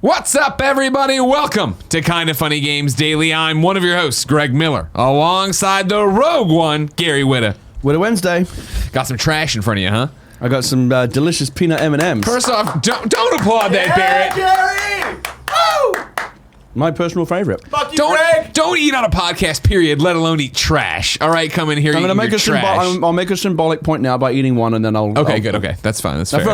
What's up, everybody? Welcome to Kinda Funny Games Daily. I'm one of your hosts, Greg Miller, alongside the rogue one, Gary Whitta. Whitta Wednesday. Got some trash in front of you, huh? I got some delicious peanut M&Ms. First off, don't applaud that, Barrett. Gary! Woo! My personal favorite. Fuck you, Greg! Don't eat on a podcast, period, let alone eat trash. All right, come in here, I'm gonna make trash. I'll make a symbolic point now by eating one, and then I'll... Okay, good, okay. That's fine, that's fair. We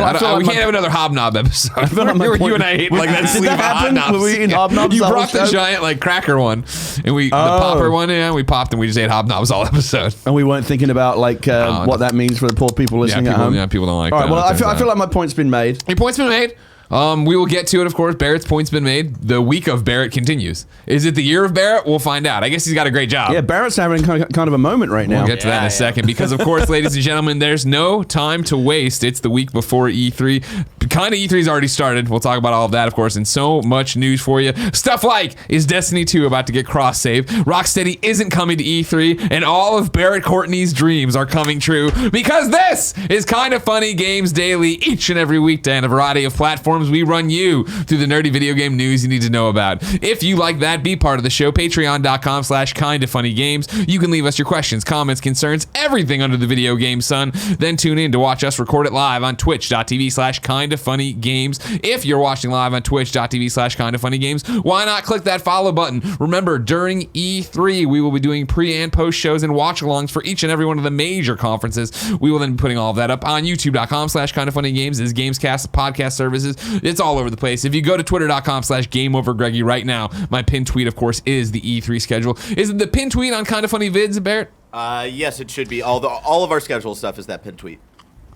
can't have another hobnob episode. I feel like my point, you and I ate like that did sleeve that of happen? hobnobs. Were we eating hobnobs? You brought the giant, like, cracker one, and the popper one, yeah, we popped and we just ate hobnobs all episode. And we weren't thinking about, like, what that means for the poor people listening at home. Yeah, people don't like that. All right, well, I feel like my point's been made. Your point's been made. We will get to it, of course. Barrett's point's been made. The week of Barrett continues. Is it the year of Barrett? We'll find out. I guess he's got a great job. Yeah, Barrett's having kind of a moment right now. We'll get to that in a second because, of course, ladies and gentlemen, there's no time to waste. It's the week before E3. Kinda E3's already started. We'll talk about all of that, of course, and so much news for you. Stuff like, is Destiny 2 about to get cross-save? Rocksteady isn't coming to E3, and all of Barrett Courtney's dreams are coming true because this is Kinda Funny Games Daily each and every weekday on a variety of platforms. We run you through the nerdy video game news you need to know about. If you like that, be part of the show. Patreon.com/kindafunnygames. You can leave us your questions, comments, concerns, everything under the video game sun. Then tune in to watch us record it live on twitch.tv/kindafunnygames. If you're watching live on twitch.tv/kindafunnygames, why not click that follow button? Remember, during E3, we will be doing pre and post shows and watch-alongs for each and every one of the major conferences. We will then be putting all of that up on youtube.com/kindafunnygames. Is Gamescast podcast services. It's all over the place. If you go to twitter.com/GameOverGreggy right now, my pinned tweet, of course, is the E3 schedule. Is it the pinned tweet on Kinda Funny Vids, Barrett? Yes, it should be. All of our schedule stuff is that pinned tweet.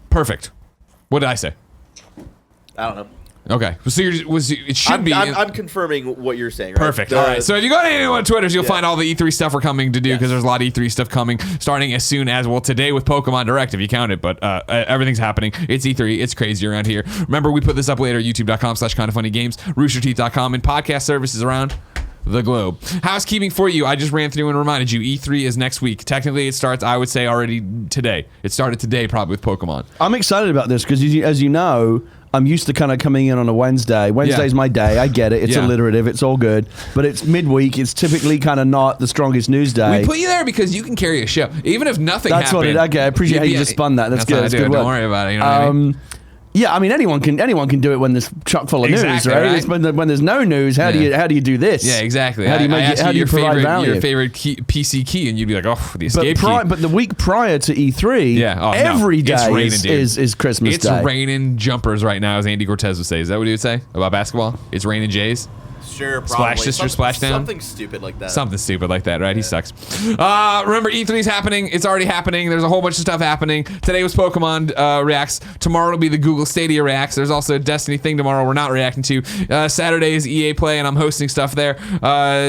Perfect. What did I say? I don't know. Okay, so it should be. I'm confirming what you're saying. Right? Perfect. All right. So if you go to any one of Twitter's, you'll find all the E3 stuff we're coming to do because there's a lot of E3 stuff coming, starting as soon as today with Pokemon Direct, if you count it. But everything's happening. It's E3. It's crazy around here. Remember, we put this up later. YouTube.com/kindafunnygames, Roosterteeth.com, and podcast services around the globe. Housekeeping for you. I just ran through and reminded you. E3 is next week. Technically, it starts, I would say, already today. It started today, probably with Pokemon. I'm excited about this because, as you know, I'm used to kind of coming in on a Wednesday. Wednesday's my day. I get it. It's alliterative. It's all good. But it's midweek. It's typically kind of not the strongest news day. We put you there because you can carry a show. Even if nothing happened. Okay, I appreciate how you just spun that. That's good. That's good. Don't worry about it. You know what I mean? Yeah, I mean anyone can do it when there's chock full of news, right? When there's no news, how do you do this? Yeah, exactly. How do you provide value? Your favorite PC key, and you'd be like, oh, the escape key. But the week prior to E3, every day is Christmas Day. It's raining jumpers right now, as Andy Cortez would say. Is that what he would say about basketball? It's raining Jays. Sure, probably. Splash Sister, Splash Down? Something stupid like that. Something stupid like that, right? Yeah. He sucks. Remember, E3's happening. It's already happening. There's a whole bunch of stuff happening. Today was Pokemon Reacts. Tomorrow will be the Google Stadia Reacts. There's also a Destiny thing tomorrow we're not reacting to. Saturday is EA Play, and I'm hosting stuff there.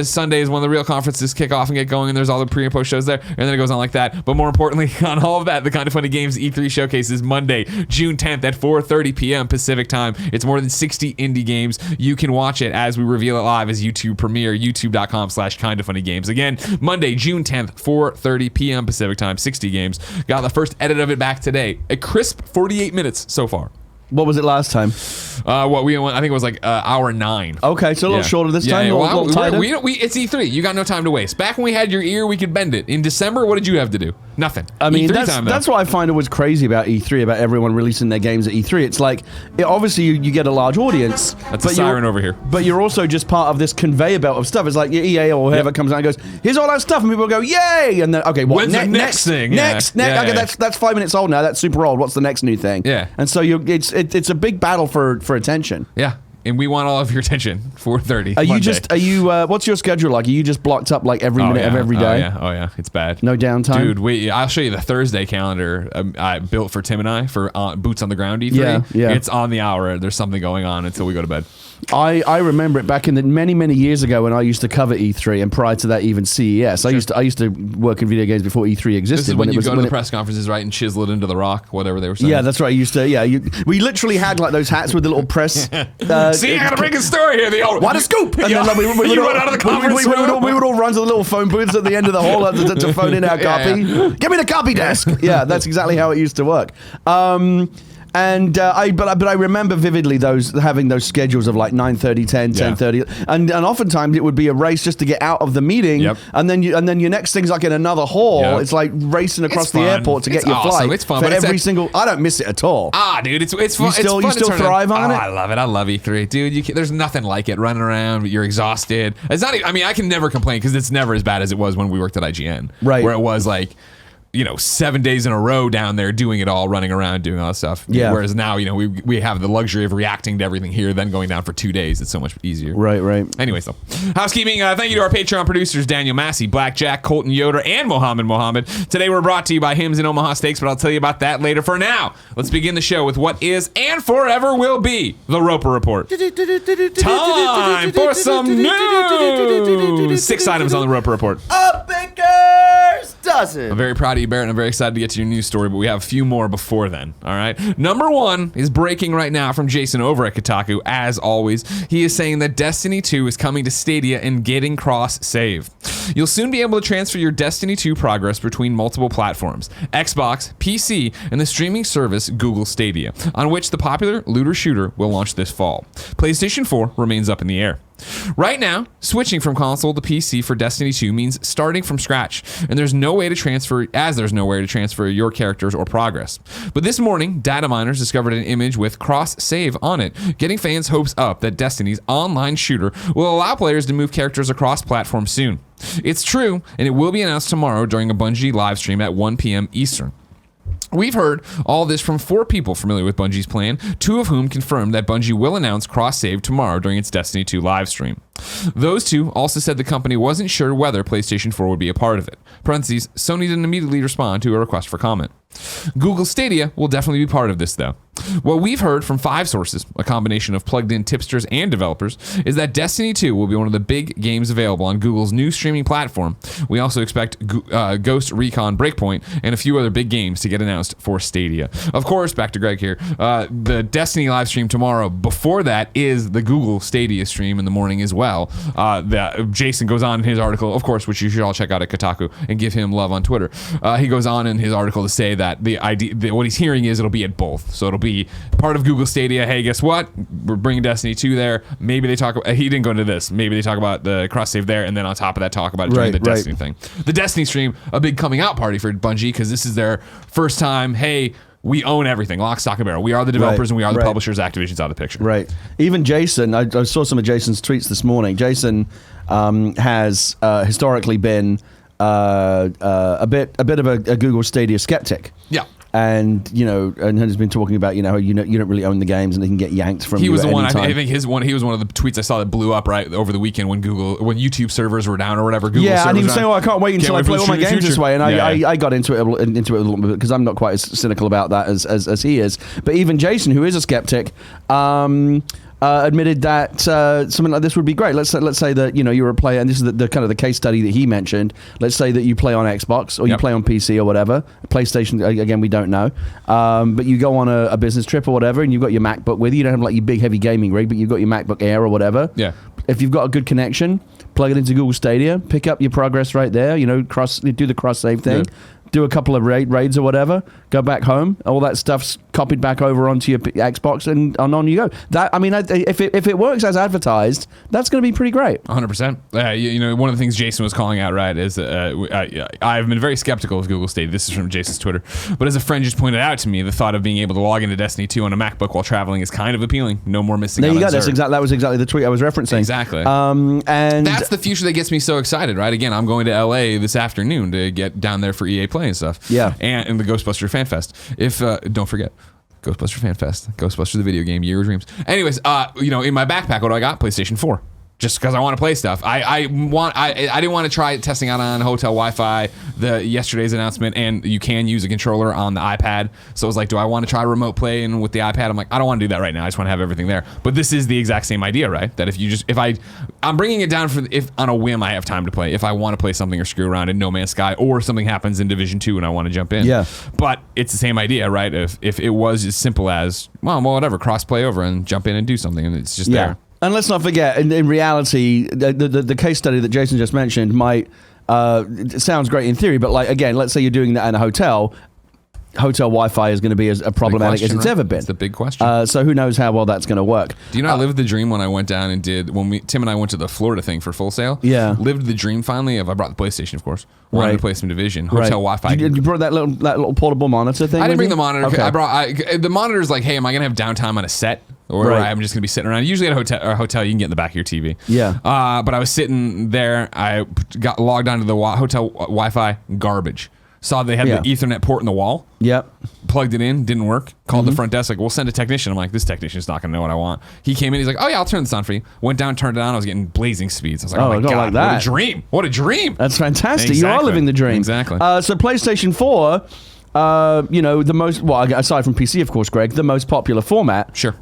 Sunday is when the real conferences kick off and get going, and there's all the pre and post shows there, and then it goes on like that. But more importantly, on all of that, the Kinda Funny Games E3 Showcase is Monday, June 10th at 4:30 p.m. Pacific time. It's more than 60 indie games. You can watch it as we reveal it live as YouTube premiere, youtube.com/kindafunnygames. Again, Monday, June 10th, 4:30 p.m. Pacific time, 60 games. Got the first edit of it back today. A crisp 48 minutes so far. What was it last time? I think it was like hour 9. Okay, so a little shorter this time. It's E3. You got no time to waste. Back when we had your ear, we could bend it. In December, what did you have to do? Nothing. I mean, that's what I find always crazy about E3, about everyone releasing their games at E3. It's like, obviously you get a large audience. That's a siren over here. But you're also just part of this conveyor belt of stuff. It's like EA or whoever comes out and goes, here's all that stuff, and people go, yay! And then, okay, what? When's the next thing? Next. Okay, that's 5 minutes old now. That's super old. What's the next new thing? Yeah. And so it's a big battle for attention. Yeah. And we want all of your attention. 4:30. Are you what's your schedule like? Are you just blocked up like every minute of every day? Oh yeah, it's bad. No downtime? Dude, wait, I'll show you the Thursday calendar I built for Tim and I for Boots on the Ground E3. Yeah. It's on the hour. There's something going on until we go to bed. I remember it back in the many years ago when I used to cover E3, and prior to that even CES. Sure. I used to work in video games before E3 existed. This is when you go to the press conferences, right, and chisel it into the rock, whatever they were saying. Yeah, that's right. We literally had like those hats with the little press. See, I gotta bring a story here. The old what a scoop! And then we would run out of the conference we would all run to the little phone booths at the end of the hall to phone in our copy. Yeah. Give me the copy desk. Yeah, that's exactly how it used to work. And I remember vividly having those schedules of like 9:30, 10, 10:30, and oftentimes it would be a race just to get out of the meeting, and then your next thing's like in another hall. It's like racing across the airport to get your flight. It's fun. For every single, I don't miss it at all. Dude, it's fun. You still thrive on it. I love it. I love E3, dude. There's nothing like it. Running around, you're exhausted. It's not. I mean, I can never complain because it's never as bad as it was when we worked at IGN, right? Where it was like, 7 days in a row down there doing it all, running around, doing all that stuff. Yeah. Whereas now, we have the luxury of reacting to everything here, then going down for 2 days. It's so much easier. Right. Anyways, though. Housekeeping. Thank you to our Patreon producers, Daniel Massey, Blackjack, Colton Yoder, and Mohammed. Today we're brought to you by Hims and Omaha Steaks, but I'll tell you about that later. For now, let's begin the show with what is and forever will be the Roper Report. Time for some news. 6 items on the Roper Report. A baker's dozen. I'm very proud of you, Barrett, and I'm very excited to get to your news story, but we have a few more before then, all right? Number 1 is breaking right now from Jason over at Kotaku, as always. He is saying that Destiny 2 is coming to Stadia and getting cross-save. You'll soon be able to transfer your Destiny 2 progress between multiple platforms, Xbox, PC, and the streaming service Google Stadia, on which the popular looter shooter will launch this fall. PlayStation 4 remains up in the air. Right now, switching from console to PC for Destiny 2 means starting from scratch, and there's nowhere to transfer your characters or progress. But this morning, data miners discovered an image with cross-save on it, getting fans' hopes up that Destiny's online shooter will allow players to move characters across platforms soon. It's true, and it will be announced tomorrow during a Bungie live stream at 1 p.m. Eastern. We've heard all this from 4 people familiar with Bungie's plan, 2 of whom confirmed that Bungie will announce cross-save tomorrow during its Destiny 2 live stream. Those 2 also said the company wasn't sure whether PlayStation 4 would be a part of it. Parentheses, Sony didn't immediately respond to a request for comment. Google Stadia will definitely be part of this, though. What we've heard from 5 sources, a combination of plugged-in tipsters and developers, is that Destiny 2 will be one of the big games available on Google's new streaming platform. We also expect Ghost Recon Breakpoint and a few other big games to get announced for Stadia. Of course, back to Greg here, the Destiny live stream tomorrow. Before that is the Google Stadia stream in the morning as well. Jason goes on in his article, of course, which you should all check out at Kotaku and give him love on Twitter. He goes on in his article to say that the idea, what he's hearing is it'll be at both. So it'll be part of Google Stadia. Hey, guess what? We're bringing Destiny 2 there. Maybe they talk about, he didn't go into this. Maybe they talk about the cross save there, and then on top of that, talk about it during the Destiny thing. The Destiny stream, a big coming out party for Bungie because this is their first time. Hey, we own everything, lock, stock, and barrel. We are the developers and we are the publishers. Activision's out of the picture. Right. Even Jason, I saw some of Jason's tweets this morning. Jason has historically been a bit of a Google Stadia skeptic. Yeah. And and has been talking about you don't really own the games and they can get yanked from. He you was at the one. any time. I think he was one of the tweets I saw that blew up right over the weekend when YouTube servers were down or whatever. Google servers and he was down. saying, "I can't wait until I play all my games this way." And I got into it a little bit because I'm not quite as cynical about that as he is. But even Jason, who is a skeptic, admitted that something like this would be great. Let's say that you're a player, and this is the kind of the case study that he mentioned. Let's say that you play on Xbox or you play on PC or whatever. PlayStation, again, we don't know. But you go on a business trip or whatever, and you've got your MacBook with you. You don't have like your big heavy gaming rig, but you've got your MacBook Air or whatever. Yeah. If you've got a good connection, plug it into Google Stadia, pick up your progress right there. Do the cross save thing. Yeah. Do a couple of raids or whatever, go back home, all that stuff's copied back over onto your Xbox and on you go. If it works as advertised, that's going to be pretty great. 100%. One of the things Jason was calling out, right, is I've been very skeptical of Google Stadia. This is from Jason's Twitter. But as a friend just pointed out to me, the thought of being able to log into Destiny 2 on a MacBook while traveling is kind of appealing. No more missing out. There you go. That was exactly the tweet I was referencing. Exactly. And that's the future that gets me so excited, right? Again, I'm going to LA this afternoon to get down there for EA Play and stuff. Yeah. And the Ghostbuster Fan Fest. If don't forget, Ghostbuster Fan Fest, Ghostbuster the video game, Year of Dreams. Anyways, in my backpack, what do I got? PlayStation 4. Just because I want to play stuff. I didn't want to try testing out on hotel Wi-Fi yesterday's announcement, and you can use a controller on the iPad. So I was like, do I want to try remote playing with the iPad? I'm like, I don't want to do that right now. I just want to have everything there. But this is the exact same idea, right? That I'm bringing it down if on a whim I have time to play. If I want to play something or screw around in No Man's Sky, or something happens in Division 2 and I want to jump in. Yeah. But it's the same idea, right? If it was as simple as, well, whatever, cross play over and jump in and do something, and it's just there. And let's not forget, in reality, the case study that Jason just mentioned might it sounds great in theory, but like again, let's say you're doing that in a hotel. hotel Wi-Fi is going to be as problematic as it's ever been. It's the big question. So who knows how well that's going to work. Do you know I lived the dream when I went down and Tim and I went to the Florida thing for Full Sail? Yeah. Lived the dream finally of I brought the PlayStation, of course. Wanted to play some Division. Hotel Wi-Fi. You brought that little portable monitor thing? I didn't bring the you? monitor. Okay. The monitor's like, hey, am I going to have downtime on a set? Or I'm just going to be sitting around. Usually at a hotel, you can get in the back of your TV. Yeah. But I was sitting there. I got logged onto the hotel Wi-Fi. Garbage. Saw they had the Ethernet port in the wall. Yep. Plugged it in. Didn't work. Called the front desk. Like, we'll send a technician. I'm like, this technician's not going to know what I want. He came in. He's like, oh, yeah, I'll turn this on for you. Went down, turned it on. I was getting blazing speeds. I was like, oh, my God. Like that. What a dream. What a dream. That's fantastic. Exactly. You are living the dream. Exactly. So PlayStation 4... the most, aside from PC, of course, Greg, the most popular format. Sure.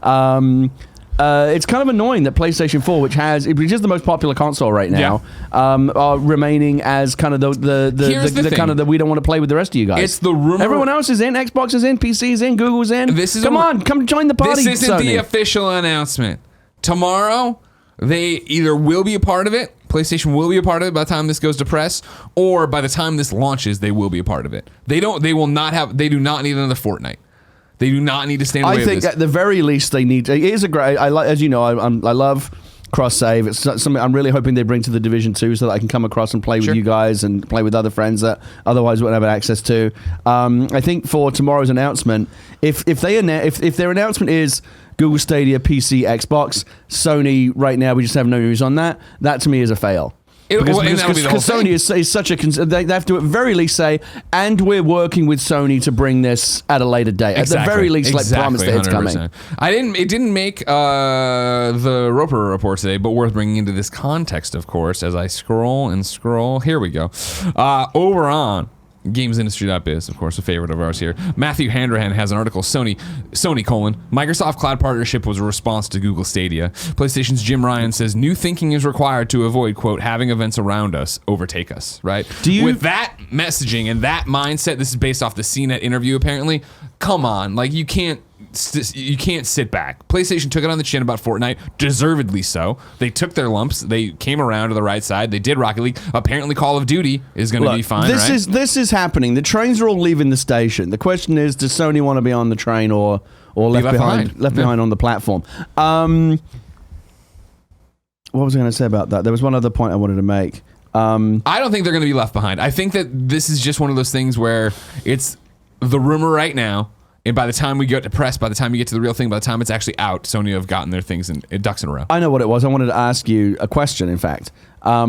It's kind of annoying that PlayStation 4, which is the most popular console right now, are remaining as kind of the kind of we don't want to play with the rest of you guys. It's the rumor. Everyone else is in. Xbox is in. PC is in. Google's in. Come join the party. This isn't Sony. the official announcement. Tomorrow, they either will be a part of it. PlayStation will be a part of it by the time this goes to press, or by the time this launches, they will be a part of it. They do not need another Fortnite. They do not need to stand away. I think at the very least they need. It is a great. As you know, I love cross save. It's something I'm really hoping they bring to the Division 2 so that I can come across and play with you guys and play with other friends that otherwise wouldn't have access to. I think for tomorrow's announcement, if their announcement is Google Stadia, PC, Xbox, Sony, right now we just have no news on that. That to me is a fail. Because Sony is such a... They have to at very least say, and we're working with Sony to bring this at a later date. Exactly. At the very least, promise that it's coming. It didn't make the Roper report today, but worth bringing into this context, of course, as I scroll and scroll. Here we go. Over on GamesIndustry.biz, of course, a favorite of ours here. Matthew Handrahan has an article, Sony, Microsoft Cloud partnership was a response to Google Stadia. PlayStation's Jim Ryan says, new thinking is required to avoid, quote, having events around us overtake us, right? With that messaging and that mindset, this is based off the CNET interview, apparently, come on, like, you can't sit back. PlayStation took it on the chin about Fortnite, deservedly so. They took their lumps. They came around to the right side. They did Rocket League. Apparently, Call of Duty is going to be fine. This is happening. The trains are all leaving the station. The question is, does Sony want to be on the train or left behind on the platform? What was I going to say about that? There was one other point I wanted to make. I don't think they're going to be left behind. I think that this is just one of those things where it's the rumor right now. And by the time we get to press, by the time you get to the real thing, by the time it's actually out, Sony have gotten their things in ducks in a row. I know what it was. I wanted to ask you a question, in fact. I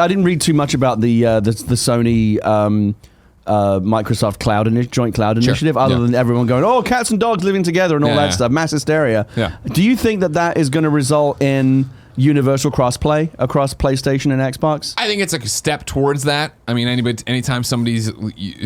didn't read too much about the Sony Microsoft joint cloud initiative, other than everyone going, oh, cats and dogs living together and all that stuff, mass hysteria. Yeah. Do you think that is going to result in universal crossplay across PlayStation and Xbox? I think it's like a step towards that. I mean, anytime somebody's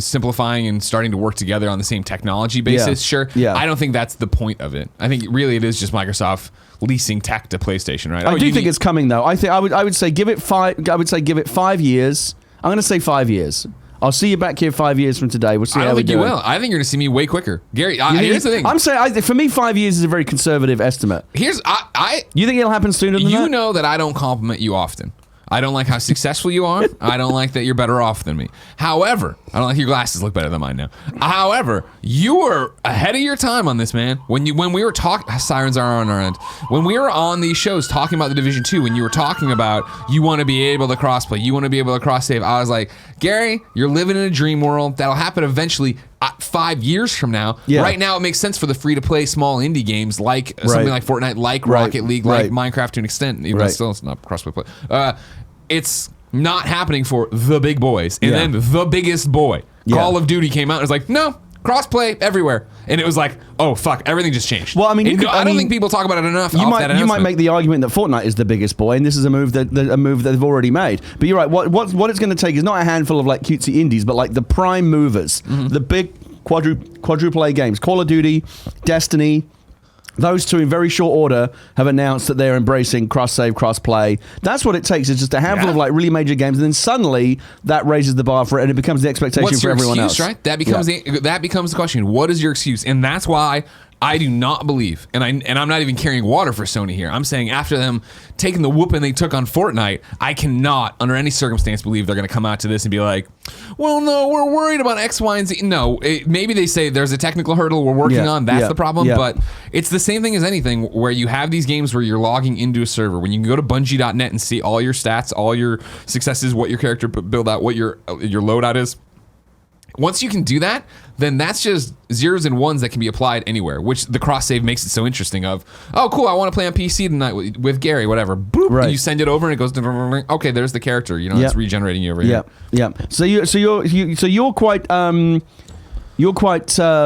simplifying and starting to work together on the same technology basis, sure. Yeah. I don't think that's the point of it. I think really it is just Microsoft leasing tech to PlayStation, right? I do think it's coming though. I would say give it 5. I would say give it 5 years. I'm going to say 5 years. I'll see you back here 5 years from today. We'll see how we do. I don't think you will. I think you're going to see me way quicker. Gary, here's the thing. I'm saying, for me, 5 years is a very conservative estimate. You think it'll happen sooner than that? You know that I don't compliment you often. I don't like how successful you are. I don't like that you're better off than me. However, I don't like your glasses look better than mine now. However, you were ahead of your time on this, man. When we were talking, sirens are on our end. When we were on these shows talking about the Division 2, when you were talking about you want to be able to crossplay, you want to be able to cross save, I was like, Gary, you're living in a dream world. That'll happen eventually. 5 years from now. Yeah. Right now, it makes sense for the free-to-play small indie games like something like Fortnite, like Rocket League, like Minecraft to an extent, even though still it's not crossplay. It's not happening for the big boys. And then the biggest boy, Call of Duty, came out and was like, no, crossplay everywhere. And it was like, oh, fuck, everything just changed. Well, I mean, I don't think people talk about it enough. You might make the argument that Fortnite is the biggest boy, and this is a move that they've already made. But you're right. What it's going to take is not a handful of like cutesy indies, but like the prime movers, the big quadruple A games, Call of Duty, Destiny. Those two in very short order have announced that they're embracing cross-save, cross-play. That's what it takes. It's just a handful of like really major games, and then suddenly that raises the bar for it, and it becomes the expectation for everyone else. Right? That becomes the question. What is your excuse? And that's why I do not believe, and I'm not even carrying water for Sony here. I'm saying after them taking the whooping they took on Fortnite, I cannot, under any circumstance, believe they're going to come out to this and be like, well, no, we're worried about X, Y, and Z. No, maybe they say there's a technical hurdle we're working on. That's the problem. But it's the same thing as anything where you have these games where you're logging into a server. When you can go to Bungie.net and see all your stats, all your successes, what your character build out, what your loadout is. Once you can do that, then that's just zeros and ones that can be applied anywhere, which the cross save makes it so interesting of, oh, cool, I want to play on PC tonight with Gary, whatever. Boop, right. You send it over and it goes, okay, there's the character. It's regenerating you over here. Yeah. So you're quite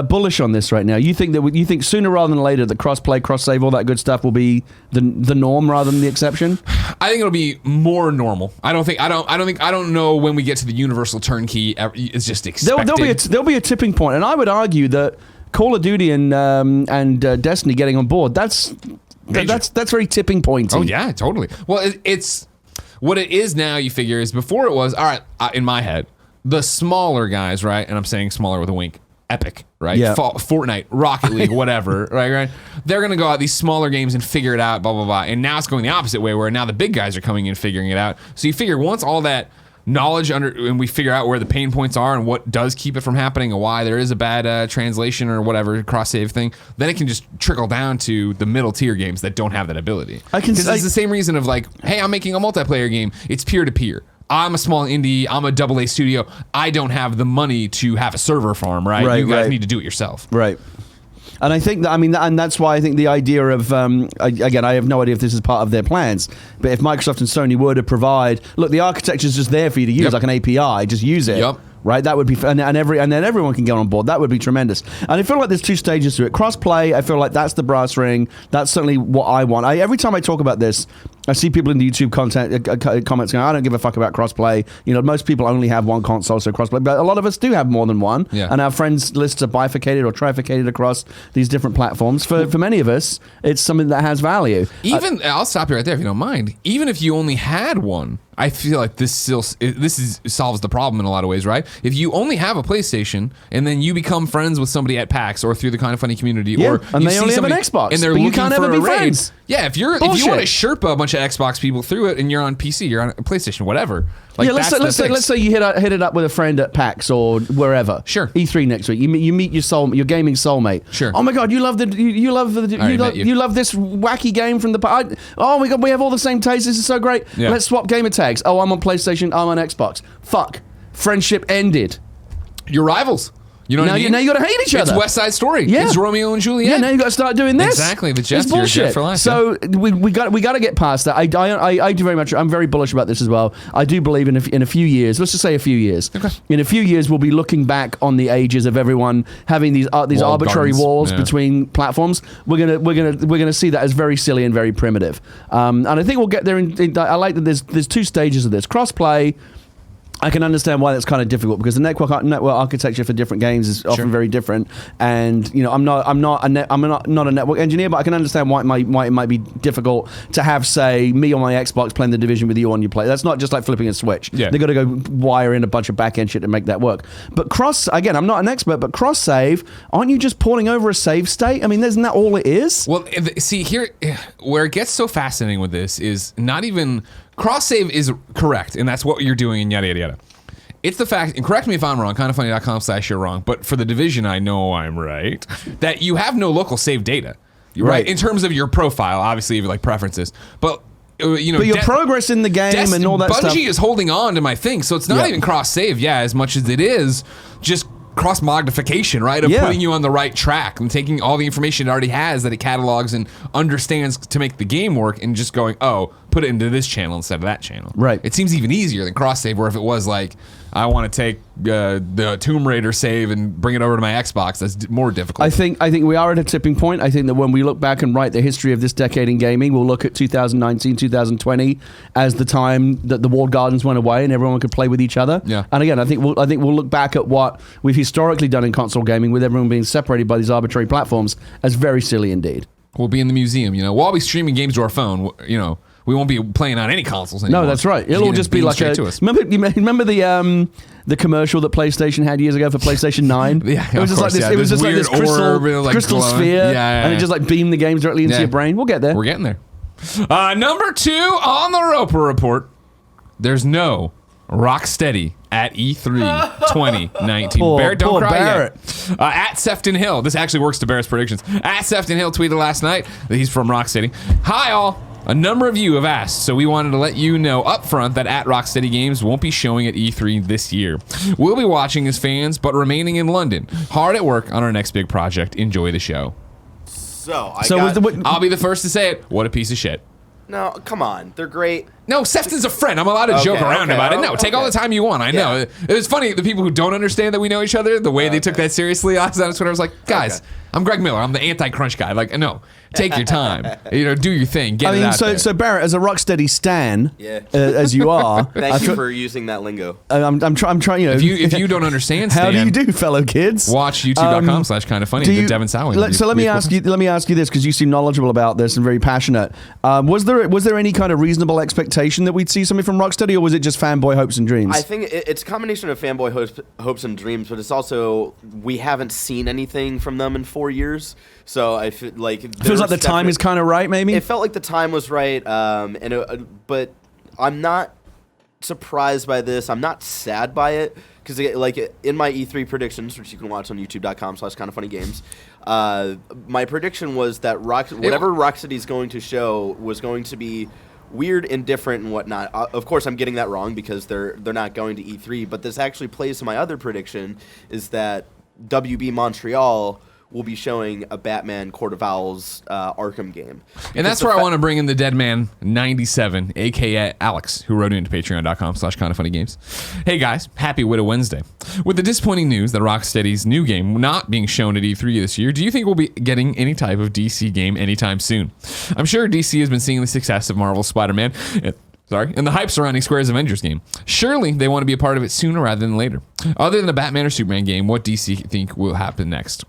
bullish on this right now. You think sooner rather than later that cross-play, cross-save, all that good stuff will be the norm rather than the exception? I think it'll be more normal. I don't know when we get to the universal turnkey. It's just expected. There'll be a tipping point, and I would argue that Call of Duty and Destiny getting on board, that's very tipping pointy. Oh yeah, totally. Well, it's what it is now. You figure is before it was all right in my head. The smaller guys, right? And I'm saying smaller with a wink. Epic, right? Yeah. Fortnite, Rocket League, whatever, right? They're going to go out these smaller games and figure it out, blah, blah, blah. And now it's going the opposite way where now the big guys are coming in and figuring it out. So you figure once all that knowledge and we figure out where the pain points are and what does keep it from happening and why there is a bad translation or whatever, cross-save thing, then it can just trickle down to the middle tier games that don't have that ability. Because it's the same reason of like, hey, I'm making a multiplayer game. It's peer-to-peer. I'm a small indie. I'm a AA studio. I don't have the money to have a server farm, right? You guys need to do it yourself. Right. And I think that, and that's why I think the idea of, again, I have no idea if this is part of their plans, but if Microsoft and Sony were to provide, look, the architecture is just there for you to use, like an API, just use it. Yep. Right, that would be, and then everyone can get on board. That would be tremendous. And I feel like there's two stages to it. Cross-play, I feel like that's the brass ring. That's certainly what I want. Every time I talk about this, I see people in the YouTube comments going, I don't give a fuck about cross-play. Most people only have one console, so cross-play. But a lot of us do have more than one. Yeah. And our friends' lists are bifurcated or trifurcated across these different platforms. For many of us, it's something that has value. I'll stop you right there if you don't mind. Even if you only had one, I feel like this solves the problem in a lot of ways, right? If you only have a PlayStation and then you become friends with somebody at PAX or through the Kind of Funny community, or and they only have an Xbox, and they're looking for a raid. Friends. Yeah, if you want to Sherpa a bunch of Xbox people through it, and you're on PC, you're on PlayStation, whatever. Like, let's say you hit it up with a friend at PAX or wherever. Sure. E3 next week. You meet your gaming soulmate. Sure. Oh my God, you love this wacky game from the. Oh my God, we have all the same tastes. This is so great. Yeah. Let's swap gamer tags. Oh, I'm on PlayStation. I'm on Xbox. Fuck. Friendship ended. You're rivals. You know what I mean? Now you got to hate each other. It's West Side Story. Yeah. It's Romeo and Juliet. Yeah, now you got to start doing this. Exactly. The Jets. It's bullshit. For life, so we got to get past that. I do very much. I'm very bullish about this as well. I do believe in a few years. Let's just say a few years. Okay. In a few years, we'll be looking back on the ages of everyone having these arbitrary walls between platforms. We're gonna see that as very silly and very primitive. And I think we'll get there. I like that there's two stages of this cross-play. I can understand why that's kind of difficult because the network architecture for different games is often very different, and I'm not a network engineer, but I can understand why it might be difficult to have, say, me on my Xbox playing The Division with you on your play. That's not just like flipping a switch. Yeah. They got to go wire in a bunch of back end shit to make that work. But again, I'm not an expert, but cross save, aren't you just porting over a save state? I mean, isn't that all it is? Well, see here, where it gets so fascinating with this is not even. Cross-save is correct, and that's what you're doing, and yada, yada, yada. It's the fact, and correct me if I'm wrong, kindoffunny.com/you're wrong, but for The Division, I know I'm right, that you have no local save data, right? In terms of your profile, obviously, you have like preferences, but but your progress in the game and all that stuff. Bungie is holding on to my thing, so it's not even cross-save, as much as it is just cross-magnification, right? Of putting you on the right track and taking all the information it already has that it catalogs and understands to make the game work and just going, put it into this channel instead of that channel. Right. It seems even easier than cross-save, where if it was like, I want to take the Tomb Raider save and bring it over to my Xbox, that's more difficult. I think we are at a tipping point. I think that when we look back and write the history of this decade in gaming, we'll look at 2019, 2020 as the time that the walled gardens went away and everyone could play with each other. Yeah. And again, I think we'll look back at what we've historically done in console gaming with everyone being separated by these arbitrary platforms as very silly indeed. We'll be in the museum, we'll all be streaming games to our phone, we won't be playing on any consoles anymore. No, that's right. It'll just be like to us. Remember the commercial that PlayStation had years ago for PlayStation 9? Yeah, it was just like this. It was just like this crystal sphere, and it just like beamed the games directly into your brain. We'll get there. We're getting there. Number 2 on the Roper Report. There's no Rocksteady at E3 2019. Barrett, don't cry Barrett. yet. At Sefton Hill. This actually works to Barrett's predictions. At Sefton Hill tweeted last night that he's from Rocksteady. Hi, all. A number of you have asked, so we wanted to let you know up front that at Rocksteady Games won't be showing at E3 this year. We'll be watching as fans, but remaining in London. Hard at work on our next big project. Enjoy the show. I'll be the first to say it. What a piece of shit. No, come on. They're great. No, Sefton's a friend. I'm allowed to joke around about it. No, take all the time you want. I know. It was funny. The people who don't understand that we know each other, the way they took that seriously, I was on Twitter. I was like, guys, I'm Greg Miller. I'm the anti-crunch guy. Like, no, take your time. Do your thing. Get it out there. So Barrett, as a Rocksteady stan, as you are, thank you for using that lingo. I'm trying. If you don't understand, how Stan, do you do, fellow kids? Watch YouTube.com/kindafunny. The Devin Sowing. So let me ask you this, because you seem knowledgeable about this and very passionate. Was there any kind of reasonable expectation that we'd see something from Rocksteady, or was it just fanboy hopes and dreams? I think it's a combination of fanboy hopes and dreams, but it's also we haven't seen anything from them in 4 years, so I feel like it feels like the time is kind of right. Maybe it felt like the time was right, but I'm not surprised by this. I'm not sad by it, because like in my E3 predictions, which you can watch on YouTube.com/kindafunnygames, my prediction was that whatever Rocksteady's going to show was going to be weird and different and whatnot. Of course, I'm getting that wrong because they're not going to E3. But this actually plays to my other prediction: is that WB Montreal will be showing a Batman Court of Owls Arkham game. And that's where I want to bring in the Dead Man 97, aka Alex, who wrote into patreon.com/kindafunnygames. Hey guys, happy Whitta Wednesday. With the disappointing news that Rocksteady's new game not being shown at E3 this year, do you think we'll be getting any type of DC game anytime soon? I'm sure DC has been seeing the success of Marvel's Spider-Man and the hype surrounding Square's Avengers game. Surely they want to be a part of it sooner rather than later. Other than a Batman or Superman game, what DC think will happen next?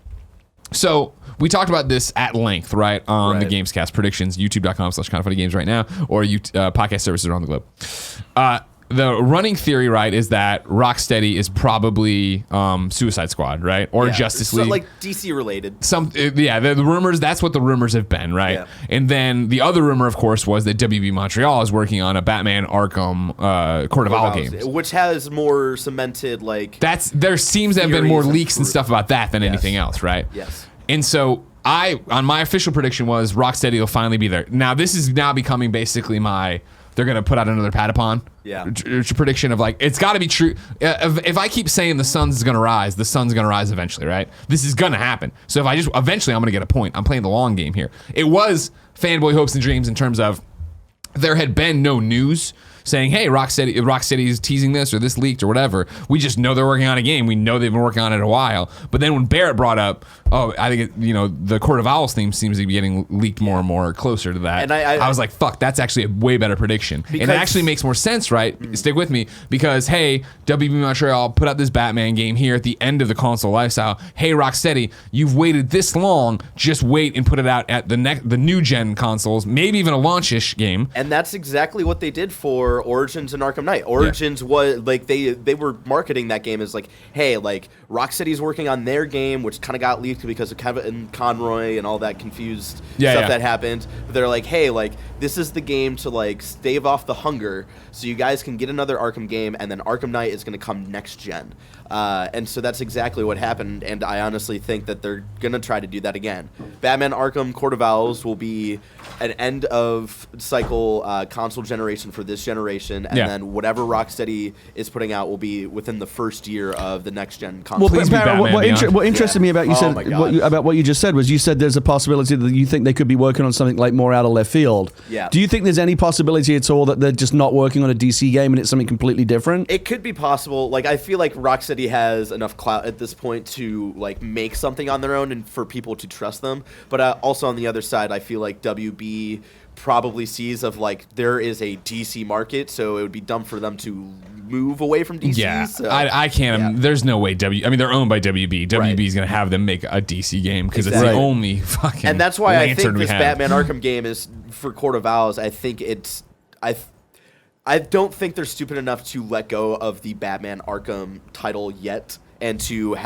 So we talked about this at length, right, on the Gamescast predictions, youtube.com/kindafunnygames right now, or podcast services around the globe. The running theory, right, is that Rocksteady is probably Suicide Squad, right, or Justice League, like DC related. The rumors. That's what the rumors have been, right? Yeah. And then the other rumor, of course, was that WB Montreal is working on a Batman Arkham Court of Owls game, which has more cemented there seems to have been more leaks and stuff about that than anything else, right? Yes. And so on my official prediction was Rocksteady will finally be there. Now this is now becoming basically they're going to put out another Patapon prediction of it's got to be true. If I keep saying the sun's going to rise, the sun's going to rise eventually, right? This is going to happen. So eventually I'm going to get a point. I'm playing the long game here. It was fanboy hopes and dreams in terms of there had been no news saying, hey, Rocksteady is teasing this or this leaked or whatever. We just know they're working on a game. We know they've been working on it a while. But then when Barrett brought up, I think the Court of Owls theme seems to be getting leaked more and more closer to that. And I was like, fuck, that's actually a way better prediction. And it actually makes more sense, right? Stick with me, because hey, WB Montreal put out this Batman game here at the end of the console lifestyle. Hey, Rocksteady, you've waited this long. Just wait and put it out at the new gen consoles, maybe even a launch-ish game. And that's exactly what they did for Origins and Arkham Knight. Origins was they were marketing that game as hey, Rocksteady's working on their game, which kind of got leaked because of Kevin Conroy and all that confused stuff that happened. But they're like, hey, this is the game to stave off the hunger, so you guys can get another Arkham game, and then Arkham Knight is going to come next gen. And so that's exactly what happened, and I honestly think that they're going to try to do that again. Batman Arkham Court of Owls will be an end of cycle console generation for this generation, and then whatever Rocksteady is putting out will be within the first year of the next gen console. Well, what interested me about what you just said was you said there's a possibility that you think they could be working on something more out of left field. Yeah. Do you think there's any possibility at all that they're just not working on a DC game and it's something completely different? It could be possible. I feel like Rocksteady has enough clout at this point to make something on their own and for people to trust them. But also on the other side, I feel like WB probably sees there is a DC market, so it would be dumb for them to move away from DC. Yeah, so, I can't. There's no way. They're owned by WB. WB is going to have them make a DC game because it's the only fucking. And that's why I think this Batman Arkham game is for Court of Owls. I think it's I don't think they're stupid enough to let go of the Batman Arkham title yet, and to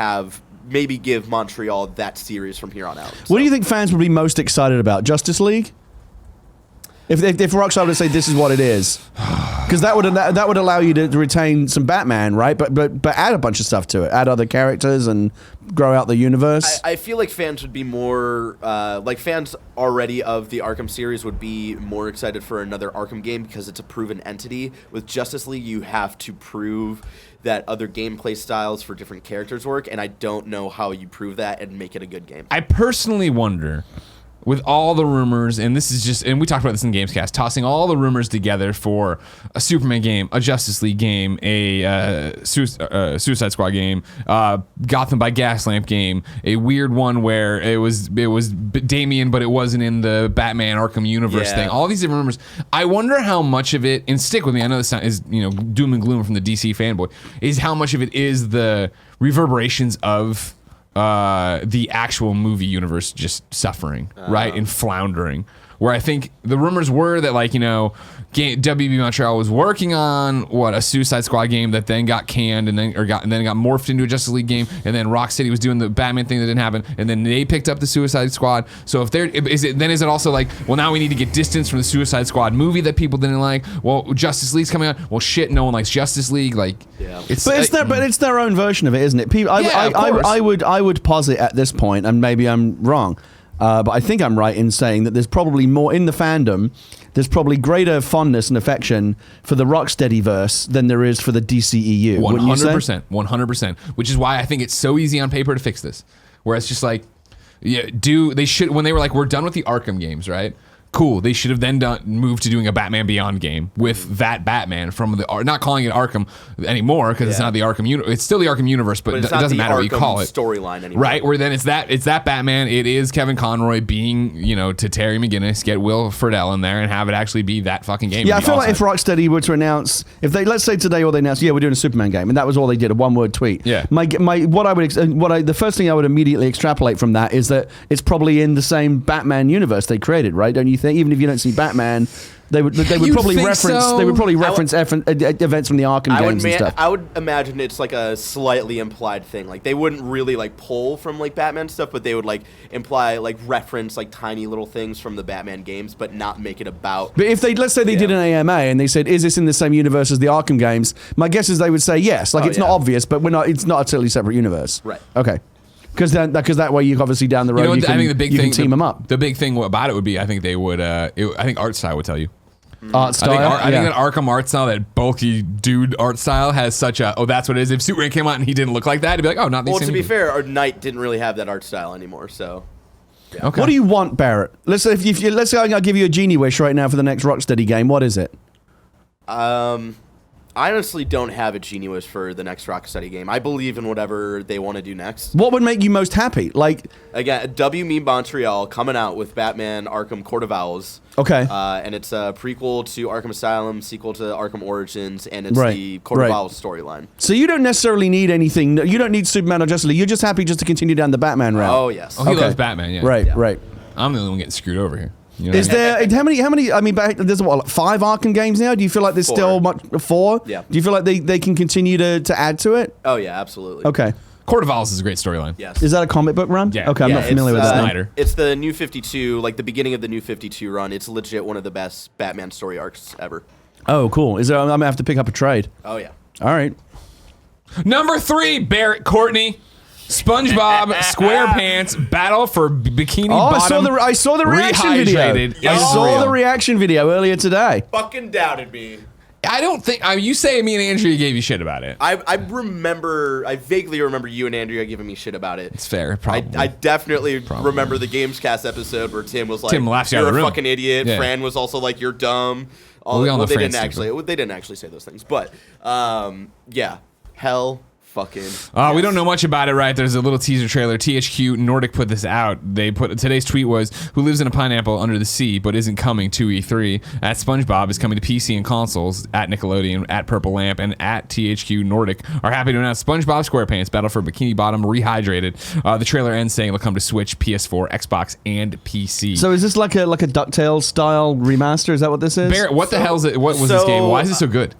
maybe give Montreal that series from here on out. What do you think fans would be most excited about? Justice League? If Rockstar were to say this is what it is, because that would allow you to retain some Batman, right? But add a bunch of stuff to it, add other characters, and grow out the universe. I feel like fans would be more fans already of the Arkham series would be more excited for another Arkham game because it's a proven entity. With Justice League, you have to prove that other gameplay styles for different characters work, and I don't know how you prove that and make it a good game. I personally wonder, with all the rumors, and this is just, and we talked about this in Gamescast, tossing all the rumors together for a Superman game, a Justice League game, a Suicide Squad game, Gotham by Gaslamp game, a weird one where it was Damian, but it wasn't in the Batman Arkham universe thing. All these different rumors. I wonder how much of it, and stick with me, I know this is doom and gloom from the DC fanboy, is how much of it is the reverberations of the actual movie universe just suffering, right, and floundering. Where I think the rumors were that, WB Montreal was working on a Suicide Squad game that then got canned and then got morphed into a Justice League game, and then Rocksteady was doing the Batman thing that didn't happen, and then they picked up the Suicide Squad. So if is it also now we need to get distance from the Suicide Squad movie that people didn't like? Well, Justice League's coming out. Well, shit, no one likes Justice League. It's their own version of it, isn't it? People, I would posit at this point, and maybe I'm wrong, but I think I'm right in saying that there's probably more in the fandom. There's probably greater fondness and affection for the Rocksteady verse than there is for the DCEU. 100%, 100%. Which is why I think it's so easy on paper to fix this. Where it's just they should, when they were we're done with the Arkham games, right? Cool. They should have then moved to doing a Batman Beyond game with that Batman from not calling it Arkham anymore because it's not the Arkham universe. It's still the Arkham universe, but it doesn't matter what you call it. Storyline anymore. Right, where then it's that Batman. It is Kevin Conroy being, to Terry McGinnis, get Will Friedle in there and have it actually be that fucking game. Yeah, I feel like if Rocksteady were to announce, let's say today or they announced, we're doing a Superman game, and that was all they did, a one-word tweet. Yeah. The first thing I would immediately extrapolate from that is that it's probably in the same Batman universe they created, right? Don't you think? Even if you don't see Batman, they would probably reference events from the Arkham games and stuff. I would imagine it's a slightly implied thing. They wouldn't really pull from Batman stuff, but they would imply reference tiny little things from the Batman games, but not make it about. But if let's say they did an AMA and they said, "Is this in the same universe as the Arkham games?" My guess is they would say yes. It's not obvious, but it's not a totally separate universe. Right. Okay. Because that way you obviously down the road I think the big thing, can team them up. The big thing about it would be I think they would I think art style would tell you. Art style. I think that Arkham art style, that bulky dude art style, has such a that's what it is. If Superman came out and he didn't look like that, it'd be like, oh, not these. Well, to be fair, our Knight didn't really have that art style anymore. So. Yeah. Okay. What do you want, Barrett? Let's say I'll give you a genie wish right now for the next Rocksteady game. What is it? I honestly don't have a genie wish for the next Rocksteady game. I believe in whatever they want to do next. What would make you most happy? Again, WB Montreal coming out with Batman Arkham Court of Owls. Okay. And it's a prequel to Arkham Asylum, sequel to Arkham Origins, and it's the Court of Owls storyline. So you don't necessarily need anything. You don't need Superman or Justice League. You're just happy just to continue down the Batman route. Oh, yes. Oh, he loves Batman, yeah. Right. I'm the only one getting screwed over here. Is there how many? I mean, there's 5 Arkham games now. Do you feel like there's 4. still much 4? Yeah. Do you feel like they can continue to add to it? Oh yeah, absolutely. Okay. Court of Owls is a great storyline. Yes. Is that a comic book run? Yeah. Okay, I'm not familiar with that. Snyder. It's the New 52, the beginning of the New 52 run. It's legit one of the best Batman story arcs ever. Oh, cool. I'm gonna have to pick up a trade. Oh yeah. All right. Number 3, Barrett Courtney. SpongeBob SquarePants Battle for Bikini Bottom. I saw the reaction Rehydrated. video. I saw the reaction video earlier today. Fucking doubted me. I don't think you say me and Andrea gave you shit about it. I vaguely remember you and Andrea giving me shit about it. It's fair, probably. I definitely remember the Gamescast episode where Tim was like, Tim laughs you out "You're of the a room." fucking idiot." Yeah. Fran was also like, "You're dumb." They didn't actually say those things, but yeah, hell fucking. We don't know much about it, right? There's a little teaser trailer. THQ Nordic put this out. They put today's tweet was, "Who lives in a pineapple under the sea but isn't coming to E3? At SpongeBob is coming to PC and consoles. At Nickelodeon, at Purple Lamp, and at THQ Nordic are happy to announce SpongeBob SquarePants Battle for Bikini Bottom Rehydrated." The trailer ends saying it'll come to Switch, PS4, Xbox, and PC. So is this like a DuckTales style remaster? Is that what this is? Barrett, what the hell is it? What was this game? Why is it so good?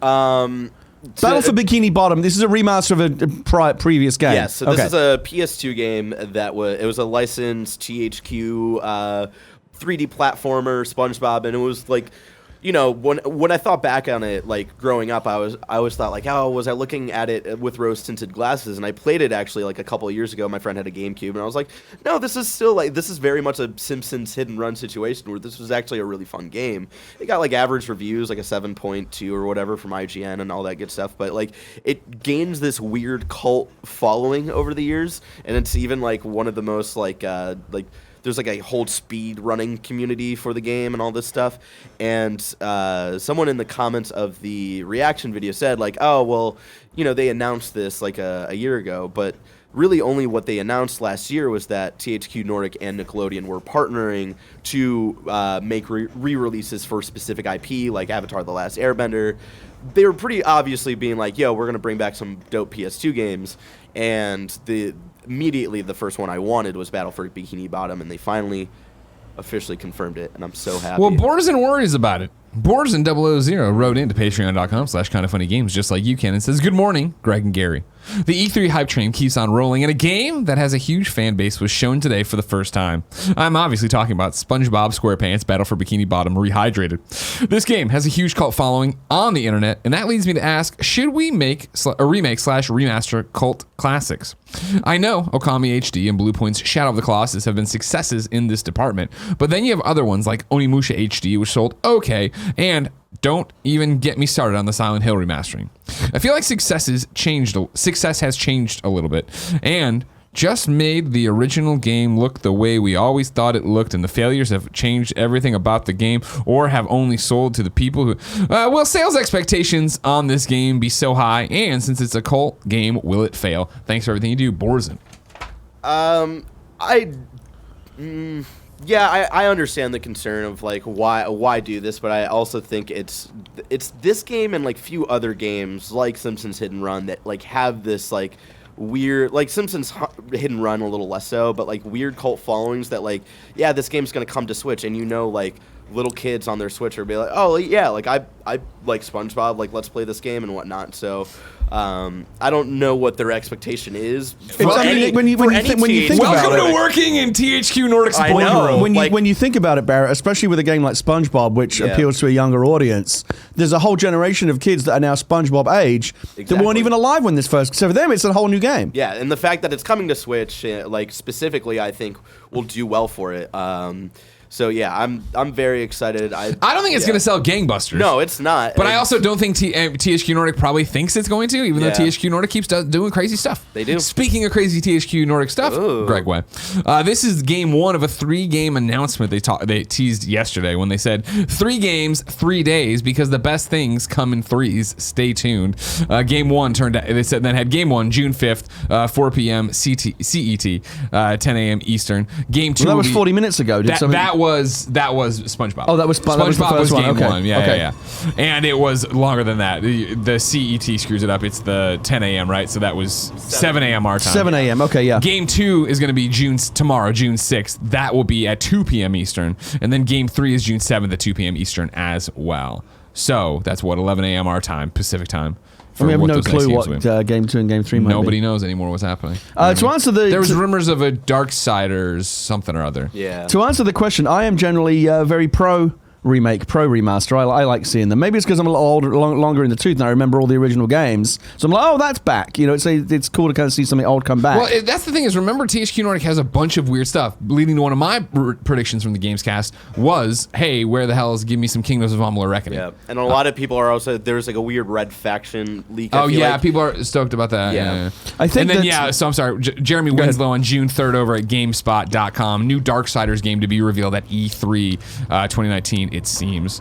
Battle for Bikini Bottom. This is a remaster of a previous game. Yes, so this is a PS2 game that was a licensed THQ 3D platformer, SpongeBob, and it was like, you know, when I thought back on it, like growing up, I always thought like, oh, was I looking at it with rose-tinted glasses? And I played it actually like a couple of years ago. My friend had a GameCube, and I was like, no, this is very much a Simpsons hit and run situation where this was actually a really fun game. It got like average reviews, like a 7.2 or whatever from IGN and all that good stuff. But like it gains this weird cult following over the years, and it's even like one of the most like there's like a whole speed running community for the game and all this stuff. And someone in the comments of the reaction video said like, oh, well, you know, they announced this like a year ago, but really only what they announced last year was that THQ Nordic and Nickelodeon were partnering to make re-releases for specific IP like Avatar: The Last Airbender. They were pretty obviously being like, yo, we're going to bring back some dope PS2 games. And immediately the first one I wanted was Battle for Bikini Bottom, and they finally officially confirmed it, and I'm so happy. Well, Borzen worries about it. Borzen 000 wrote into patreon.com/kindoffunnygames just like you can and says, "Good morning, Greg and Gary. The E3 hype train keeps on rolling, and a game that has a huge fan base was shown today for the first time. I'm obviously talking about SpongeBob SquarePants Battle for Bikini Bottom Rehydrated. This game has a huge cult following on the internet, and that leads me to ask, should we make a remake/remaster cult classics? I know Okami HD and Bluepoint's Shadow of the Colossus have been successes in this department, but then you have other ones like Onimusha HD, which sold okay, and don't even get me started on the Silent Hill remastering. I feel like success has changed a little bit, and just made the original game look the way we always thought it looked, and the failures have changed everything about the game, or have only sold to the people who... will sales expectations on this game be so high, and since it's a cult game, will it fail? Thanks for everything you do, Borzen." Yeah, I understand the concern of like why do this, but I also think it's this game and like few other games like Simpsons Hit and Run that like have this like weird, like Simpsons Hit and Run a little less so, but like weird cult followings that like, yeah, this game's gonna come to Switch, and you know, like little kids on their Switch are be like, oh yeah, like I like SpongeBob, like let's play this game and whatnot. So I don't know what their expectation is. When you think Welcome about to it, working in THQ Nordic's I boiler know. room. when you think about it, Barrett, especially with a game like SpongeBob, which appeals to a younger audience, there's a whole generation of kids that are now SpongeBob age that weren't even alive when this first. So for them, it's a whole new game. Yeah, and the fact that it's coming to Switch, like specifically, I think will do well for it. So yeah, I'm very excited. I don't think it's going to sell gangbusters. No, it's not. But I also don't think THQ Nordic probably thinks it's going to, even though THQ Nordic keeps doing crazy stuff. They do. Speaking of crazy THQ Nordic stuff, Greg Way. This is game one of a 3-game announcement they teased yesterday when they said 3 games, 3 days, because the best things come in threes. Stay tuned. Game one they said then had game one, June 5th, 4 p.m. CET, 10 a.m. Eastern. Game two. Well, that was 40 minutes ago. That was SpongeBob. Oh, that was SpongeBob was game okay. one. Yeah. And it was longer than that. The CET screws it up. It's the 10 a.m., right? So that was 7 a.m. our time. 7 a.m. Okay, yeah. Game 2 is going to be tomorrow, June 6th. That will be at 2 p.m. Eastern. And then game 3 is June 7th at 2 p.m. Eastern as well. So that's 11 a.m. our time, Pacific time. We have no clue what game 2 and game 3 might be. Nobody knows anymore what's happening. To answer there was rumors of a Darksiders something or other. Yeah. To answer the question, I am generally very pro remake, pro remaster. I like seeing them. Maybe it's because I'm a little older, longer in the tooth, and I remember all the original games. So I'm like, oh, that's back. You know, it's cool to kind of see something old come back. Well, that's the thing is, remember THQ Nordic has a bunch of weird stuff. Leading to one of my predictions from the Gamescast was, hey, where the hell is give me some Kingdoms of Amalur Reckoning? Yeah, and a lot of people are also, there's like a weird red faction leak. Oh yeah, people are stoked about that. Yeah. I think. And then so I'm sorry, Jeremy Winslow on June 3rd over at GameSpot.com. New Darksiders game to be revealed at E3 2019. It seems.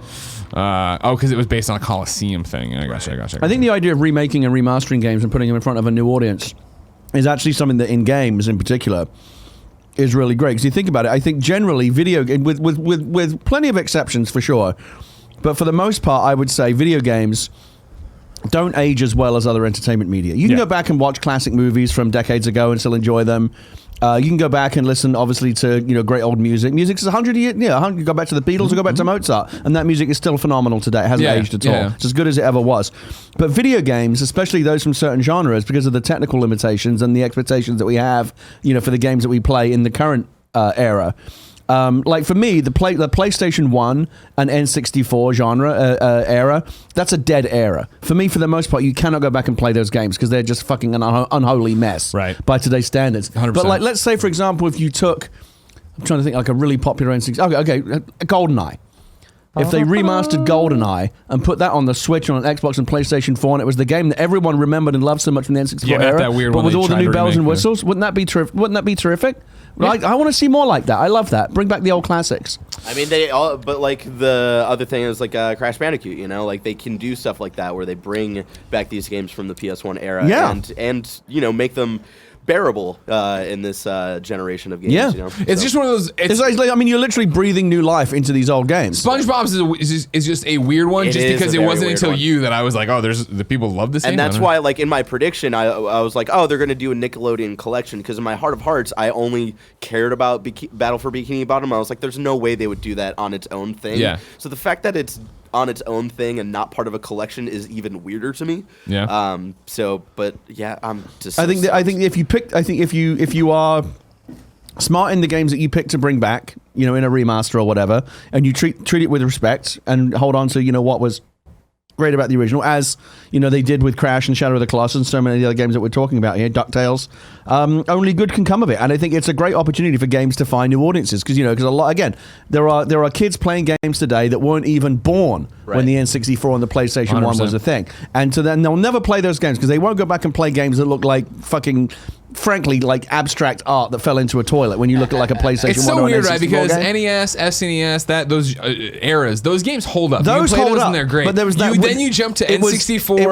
Because it was based on a Coliseum thing. I gotcha. I think the idea of remaking and remastering games and putting them in front of a new audience is actually something that in games in particular is really great. Because you think about it, I think generally with plenty of exceptions for sure, but for the most part, I would say video games don't age as well as other entertainment media. You can go back and watch classic movies from decades ago and still enjoy them. You can go back and listen, obviously, to great old music. Music's 100 years. Yeah, you go back to the Beatles or go back to Mozart, and that music is still phenomenal today. It hasn't aged at all. It's as good as it ever was. But video games, especially those from certain genres, because of the technical limitations and the expectations that we have, for the games that we play in the current era. Like for me, the PlayStation 1 and N64 genre era, that's a dead era. For me, for the most part, you cannot go back and play those games because they're just fucking an unholy mess by today's standards. 100%. But let's say, for example, if you took, I'm trying to think like a really popular N64, okay, GoldenEye. If they remastered GoldenEye and put that on the Switch on Xbox and PlayStation 4, and it was the game that everyone remembered and loved so much from the N64 era, that weird but with all the new bells and whistles, wouldn't that be terrific? Yeah. I want to see more like that. I love that. Bring back the old classics. I mean, but like the other thing is like Crash Bandicoot. Like they can do stuff like that where they bring back these games from the PS1 era, and make them bearable in this generation of games. Yeah, it's just one of those. It's like, I mean, you're literally breathing new life into these old games. SpongeBob's is just a weird one, just because it wasn't until you that I was like, oh, there's the people love this, and that's why, like in my prediction, I was like, oh, they're gonna do a Nickelodeon collection, because in my heart of hearts, I only cared about Battle for Bikini Bottom. I was like, there's no way they would do that on its own thing. Yeah. So the fact that it's on its own thing and not part of a collection is even weirder to me. Yeah. But yeah, I'm just. I think if you are smart in the games that you pick to bring back, in a remaster or whatever, and you treat it with respect and hold on to what was great about the original, as they did with Crash and Shadow of the Colossus and so many of the other games that we're talking about here, DuckTales. Only good can come of it, and I think it's a great opportunity for games to find new audiences, because a lot, again, there are kids playing games today that weren't even born when the N64 and the PlayStation 1 was a thing, and so then they'll never play those games because they won't go back and play games that look like fucking, frankly, like abstract art that fell into a toilet when you look at like a PlayStation 1 it's so or weird, an N64 right? Because game. NES, SNES, those eras, those games hold up. Those you play hold those up, and they're great. but there was that. Then you jump to N64, PS1.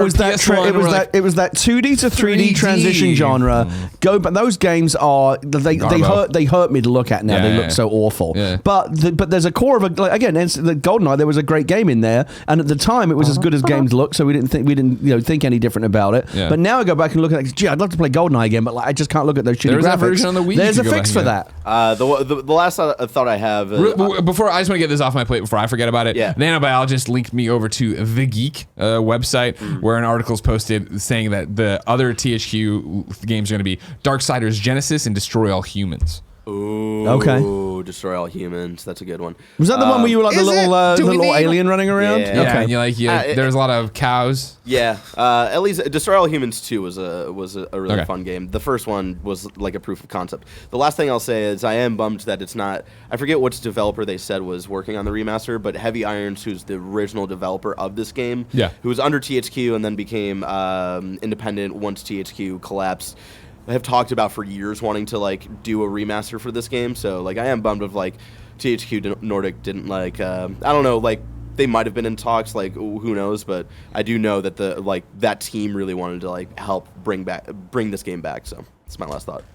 It was that 2D to 3D transition genre. But those games are they hurt me to look at now. Yeah, they look so awful. Yeah. But there's a core of the GoldenEye. There was a great game in there, and at the time it was as good as games looked. So we didn't think any different about it. Yeah. But now I go back and look at it. Gee, I'd love to play GoldenEye again, but I just can't look at those shitty graphics. There's a version on the Wii. There's a fix for that. The last thought I have. Before I just want to get this off my plate before I forget about it. Yeah. Nano Biologist linked me over to The Geek website where an article is posted saying that the other THQ games are going to be Darksiders Genesis and Destroy All Humans. Ooh, okay. Destroy All Humans. That's a good one. Was that the one where you were like the little alien running around? Yeah. Okay. And there's a lot of cows. Yeah. At least Destroy All Humans 2 was a really fun game. The first one was like a proof of concept. The last thing I'll say is I am bummed that it's not. I forget which developer they said was working on the remaster, but Heavy Irons, who's the original developer of this game, who was under THQ and then became independent once THQ collapsed, have talked about for years wanting to like do a remaster for this game. So like I am bummed of like THQ Nordic didn't like I don't know, like they might have been in talks, like who knows, but I do know that that team really wanted to like help bring this game back. So that's my last thought.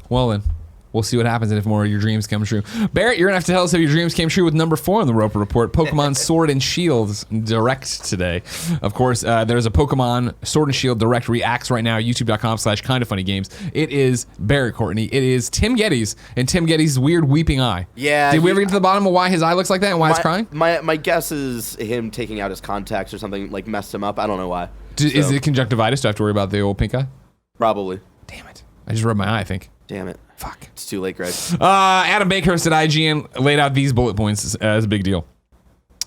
Well then, we'll see what happens and if more of your dreams come true. Barrett, you're going to have to tell us if your dreams came true with number 4 on the Roper Report, Pokemon Sword and Shield Direct today. Of course, there's a Pokemon Sword and Shield Direct Reacts right now, youtube.com/kindafunnygames. It is Barrett Courtney. It is Tim Gettys and Tim Gettys' weird weeping eye. Yeah. Did we ever get to the bottom of why his eye looks like that and why it's crying? My guess is him taking out his contacts or something like messed him up. I don't know why. Is it conjunctivitis? Do I have to worry about the old pink eye? Probably. Damn it. I just rubbed my eye, I think. Damn it. Fuck. It's too late, Greg. Adam Bakehurst at IGN laid out these bullet points as a big deal.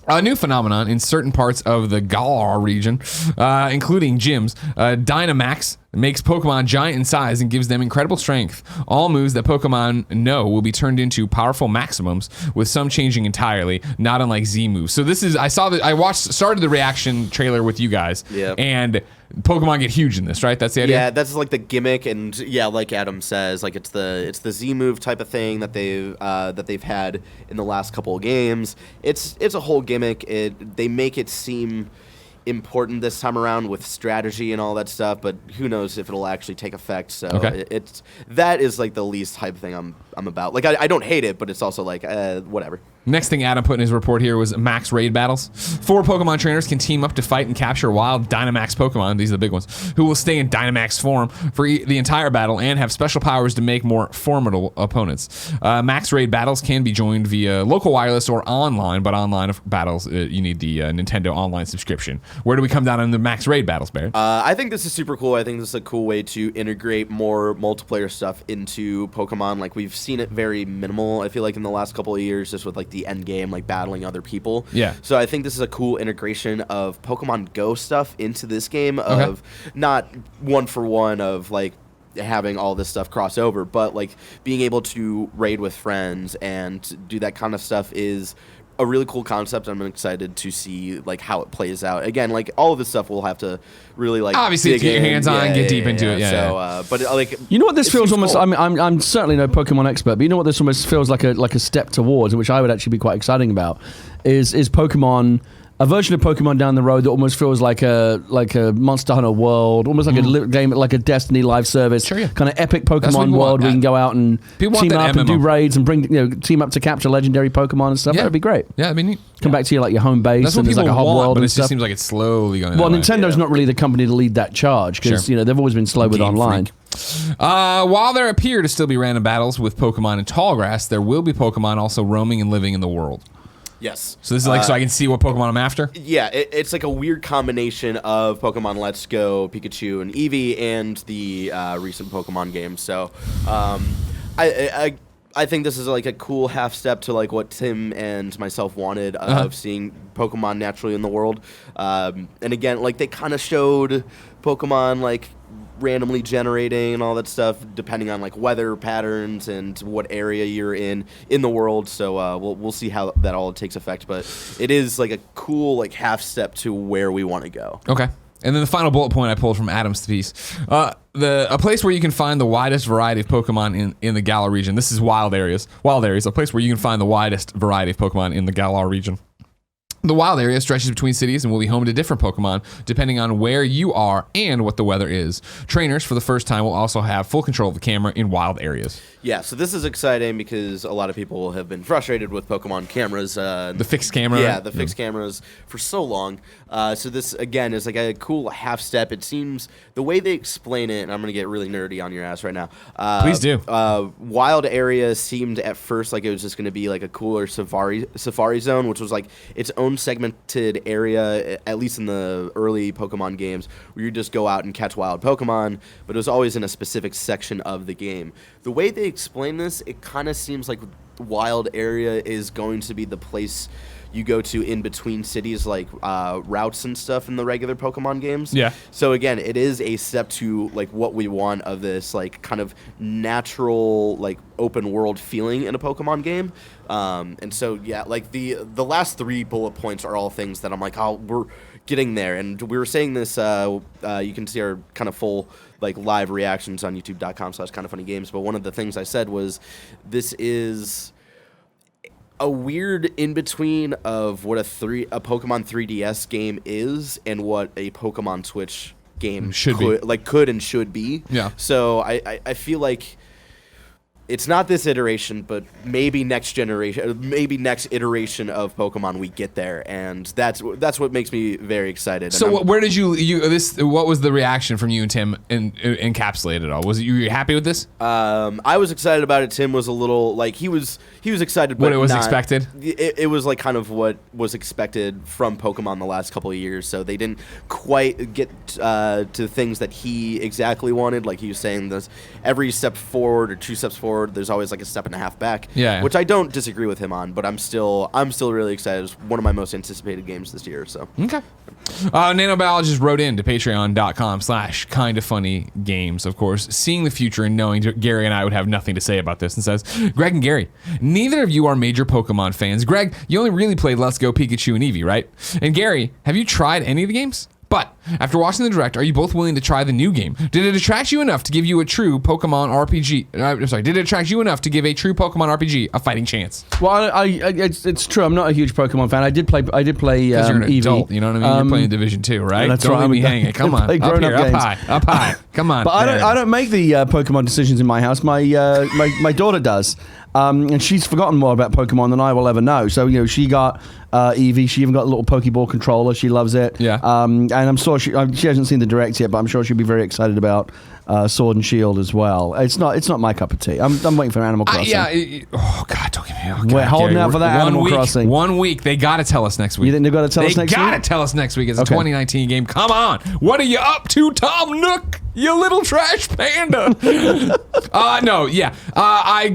A new phenomenon in certain parts of the Galar region, including gyms, Dynamax It makes Pokemon giant in size and gives them incredible strength. All moves that Pokemon know will be turned into powerful maximums, with some changing entirely, not unlike Z moves. So this is, I started the reaction trailer with you guys, and Pokemon get huge in this, right? That's the idea? Yeah, that's like the gimmick, and yeah, like Adam says, like it's the Z move type of thing that they've had in the last couple of games. It's a whole gimmick. They make it seem important this time around with strategy and all that stuff, but who knows if it'll actually take effect. So that is like the least hype thing I'm about. Like I don't hate it, but it's also like whatever. Next thing Adam put in his report here was max raid battles. 4 Pokemon trainers can team up to fight and capture wild Dynamax Pokemon, these are the big ones, who will stay in Dynamax form for the entire battle and have special powers to make more formidable opponents. Max raid battles can be joined via local wireless or online, but online battles, you need the Nintendo Online subscription. Where do we come down on the max raid battles, Barrett? I think this is super cool. I think this is a cool way to integrate more multiplayer stuff into Pokemon. Like, we've seen it very minimal, I feel like, in the last couple of years, just with like the end game, like battling other people. Yeah. So I think this is a cool integration of Pokemon Go stuff into this game, of not one for one of like having all this stuff cross over, but like being able to raid with friends and do that kind of stuff is a really cool concept. I'm excited to see like how it plays out. Again, like all of this stuff we'll have to really like obviously get your hands on, get deep into it. But like, you know what this feels almost. Cool. I'm certainly no Pokemon expert, but you know what this almost feels like a step towards, which I would actually be quite exciting about, is Pokemon. A version of Pokemon down the road that almost feels like a Monster Hunter world, almost like a game, like a Destiny live service, kind of epic Pokemon world where you can go out and team up and do raids and bring team up to capture legendary Pokemon and stuff. That'd be great. Yeah, I mean, come back to your your home base. That's what and there's people like a hub want, world but and it stuff. just seems like it's slowly going. Well, that Nintendo's way. not really the company to lead that charge because they've always been slow with Game online. While there appear to still be random battles with Pokemon in tall grass, there will be Pokemon also roaming and living in the world. Yes. So this is like so I can see what Pokemon I'm after? Yeah, it's like a weird combination of Pokemon Let's Go, Pikachu, and Eevee, and the recent Pokemon games. So I think this is like a cool half step to like what Tim and myself wanted of seeing Pokemon naturally in the world. And again, like they kind of showed Pokemon like randomly generating and all that stuff depending on like weather patterns and what area you're in the world. So we'll see how that all takes effect, but it is like a cool like half step to where we want to go. Okay. And then the final bullet point I pulled from Adam's piece, a place where you can find the widest variety of Pokemon in the Galar region. This is wild areas, a place where you can find the widest variety of Pokemon in the Galar region. The wild area stretches between cities and will be home to different Pokemon depending on where you are and what the weather is. Trainers, for the first time, will also have full control of the camera in wild areas. Yeah, so this is exciting because a lot of people have been frustrated with Pokemon cameras. The fixed camera? Yeah, the fixed cameras for so long. So this, again, is like a cool half step. It seems, the way they explain it, and I'm going to get really nerdy on your ass right now. Please do. Wild area seemed at first like it was just going to be like a cooler safari zone, which was like its own segmented area, at least in the early Pokemon games, where you just go out and catch wild Pokemon, but it was always in a specific section of the game. The way they explain this, it kind of seems like wild area is going to be the place you go to in between cities, like routes and stuff in the regular Pokemon games. Yeah. So again, it is a step to like what we want of this like kind of natural like open world feeling in a Pokemon game. And so yeah, like the last 3 bullet points are all things that I'm like, oh, we're getting there. And we were saying this. You can see our kind of full like live reactions on youtube.com/kindoffunnygames. But one of the things I said was this is a weird in-between of what a Pokemon 3DS game is and what a Pokemon Switch game could and should be. Yeah. So I feel like it's not this iteration, but maybe next generation, maybe next iteration of Pokemon we get there, and that's what makes me very excited. So where did what was the reaction from you and Tim encapsulated it all? Was you happy with this? I was excited about it. Tim was a little like he was excited, but what it was expected. It was like kind of what was expected from Pokemon the last couple of years. So they didn't quite get to things that he exactly wanted. Like he was saying, this every step forward or 2 steps forward forward, there's always like a step and a half back. Yeah. Which I don't disagree with him on, but I'm still really excited. It's one of my most anticipated games this year. So Okay. Nano Biologist wrote in to patreon.com/kindoffunnygames, of course, seeing the future and knowing Gary and I would have nothing to say about this, and says, Greg and Gary, neither of you are major Pokemon fans. Greg, you only really played Let's Go Pikachu and Eevee, right? And Gary, have you tried any of the games? But after watching the Direct, are you both willing to try the new game? Did it attract you enough to give you a true Pokemon RPG? Did it attract you enough to give a true Pokemon RPG a fighting chance? Well, it's true. I'm not a huge Pokemon fan. I did play. Because you're an Eevee. adult, you know what I mean? You're playing Division 2, right? That's Don't right. leave me hanging. Come on, play up here, grown-up up high. Come on. But I don't make the Pokemon decisions in my house. My daughter does. And she's forgotten more about Pokemon than I will ever know. So, she got Eevee. She even got a little Pokeball controller. She loves it. Yeah. And I'm sure she hasn't seen the Direct yet, but I'm sure she'll be very excited about Sword and Shield as well. It's not my cup of tea. I'm waiting for Animal Crossing. Oh, God, don't get me out. We're holding out for that Animal Crossing. 1 week. They got to tell us next week. You think they've got to tell us next week? They got to tell us next week. It's a Okay. 2019 game. Come on. What are you up to, Tom Nook? You little trash panda. No, yeah. I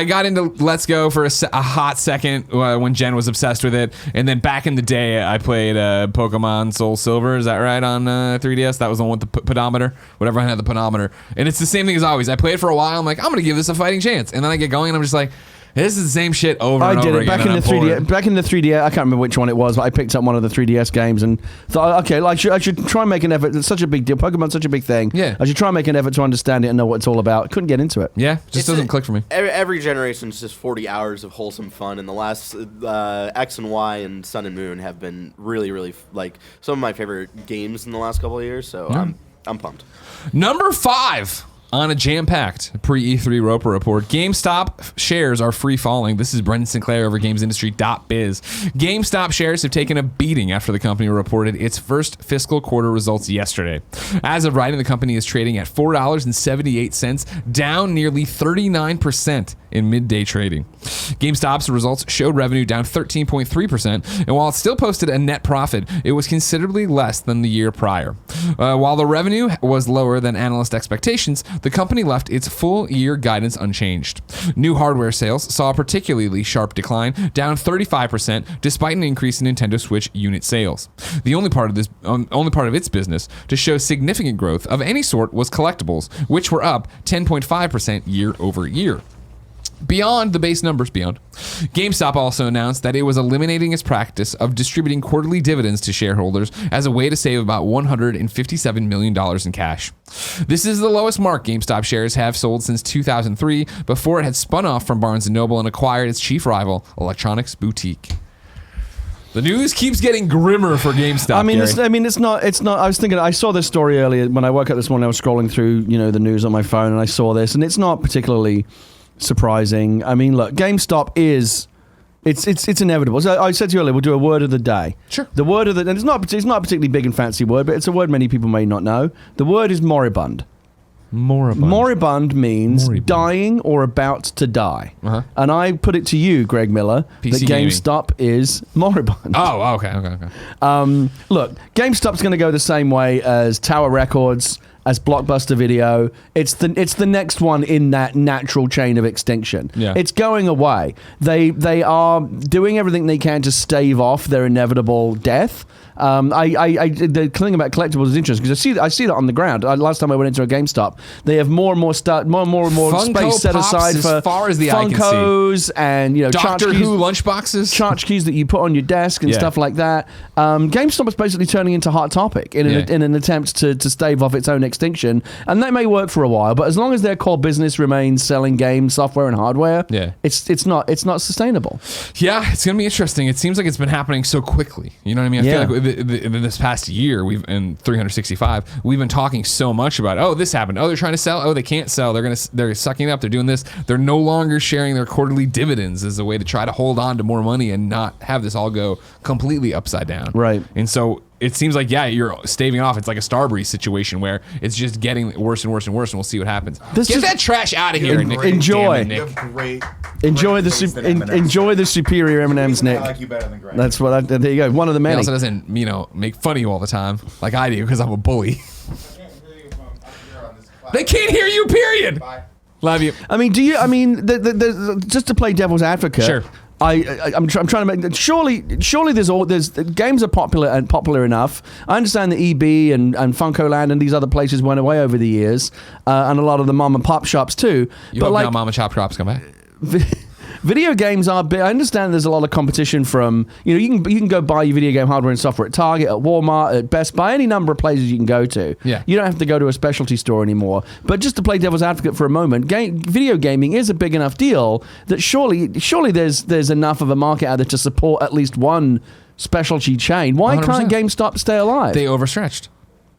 got into Let's Go for a hot second when Jen was obsessed with it. And then back in the day, I played Pokemon Soul Silver. Is that right? On 3DS? That was the one with the pedometer. Whatever, I had the pedometer. And it's the same thing as always. I play it for a while. I'm like, I'm going to give this a fighting chance. And then I get going and I'm just like, this is the same shit over and over again. I did it back in the 3DS. I can't remember which one it was, but I picked up one of the 3DS games and thought, okay, I should try and make an effort. It's such a big deal. Pokemon's such a big thing. Yeah. I should try and make an effort to understand it and know what it's all about. Couldn't get into it. Yeah, just doesn't click for me. Every generation is just 40 hours of wholesome fun, and the last X and Y and Sun and Moon have been really, really some of my favorite games in the last couple of years. So I'm pumped. Number 5. On a jam-packed pre-E3 Roper report, GameStop shares are free-falling. This is Brendan Sinclair over GamesIndustry.biz. GameStop shares have taken a beating after the company reported its first fiscal quarter results yesterday. As of writing, the company is trading at $4.78, down nearly 39% in midday trading. GameStop's results showed revenue down 13.3%, and while it still posted a net profit, it was considerably less than the year prior. While the revenue was lower than analyst expectations, the company left its full-year guidance unchanged. New hardware sales saw a particularly sharp decline, down 35%, despite an increase in Nintendo Switch unit sales. The only part of its business to show significant growth of any sort was collectibles, which were up 10.5% year over year. Beyond the base numbers, GameStop also announced that it was eliminating its practice of distributing quarterly dividends to shareholders as a way to save about $157 million in cash. This is the lowest mark GameStop shares have sold since 2003, before it had spun off from Barnes & Noble and acquired its chief rival, Electronics Boutique. The news keeps getting grimmer for GameStop. It's not. I was thinking. I saw this story earlier when I woke up this morning. I was scrolling through, the news on my phone, and I saw this, and it's not particularly surprising. I mean, look, GameStop is it's inevitable. So I said to you earlier, we'll do a word of the day. Sure. The word of the, and it's not a particularly big and fancy word, but it's a word many people may not know. The word is moribund. Moribund means dying or about to die. Uh-huh. And I put it to you, Greg Miller, that GameStop is moribund. Oh, okay. Look, GameStop's going to go the same way as Tower Records, as Blockbuster Video. It's the next one in that natural chain of extinction. Yeah. It's going away. They are doing everything they can to stave off their inevitable death. The thing about collectibles is interesting because I see that on the ground. Last time I went into a GameStop, they have more and more Funko space set aside for as far as the Funkos and Doctor Who lunchboxes, tchotchkes that you put on your desk and stuff like that. GameStop is basically turning into Hot Topic in an attempt to stave off its own extinction, and that may work for a while. But as long as their core business remains selling games, software, and hardware, it's not sustainable. Yeah, it's gonna be interesting. It seems like it's been happening so quickly. You know what I mean? I feel like in this past year, in 365, we've been talking so much about, this happened. They're trying to sell. They can't sell. They're sucking up. They're doing this. They're no longer sharing their quarterly dividends as a way to try to hold on to more money and not have this all go completely upside down. Right. And so it seems like, you're staving off. It's like a Starbreeze situation where it's just getting worse and worse and worse, and we'll see what happens. Get that trash out of here, Nick. Enjoy. Nick. Enjoy the superior M&Ms, Nick. I like you better than Greg. That's what. There you go. One of the many. He also doesn't, make fun of you all the time like I do because I'm a bully. They can't hear you, period. Bye. Love you. I mean, do you? I mean, just to play devil's advocate. Sure. I'm trying to make. Surely there's games are popular enough. I understand that EB and FuncoLand and these other places went away over the years, and a lot of the mom and pop shops too. You hope now mom and pop shops come back. Video games are big. I understand there's a lot of competition from, you can go buy your video game hardware and software at Target, at Walmart, at Best Buy, any number of places you can go to. Yeah. You don't have to go to a specialty store anymore. But just to play devil's advocate for a moment, video gaming is a big enough deal that surely there's enough of a market out there to support at least one specialty chain. Why 100%. Can't GameStop stay alive? They overstretched.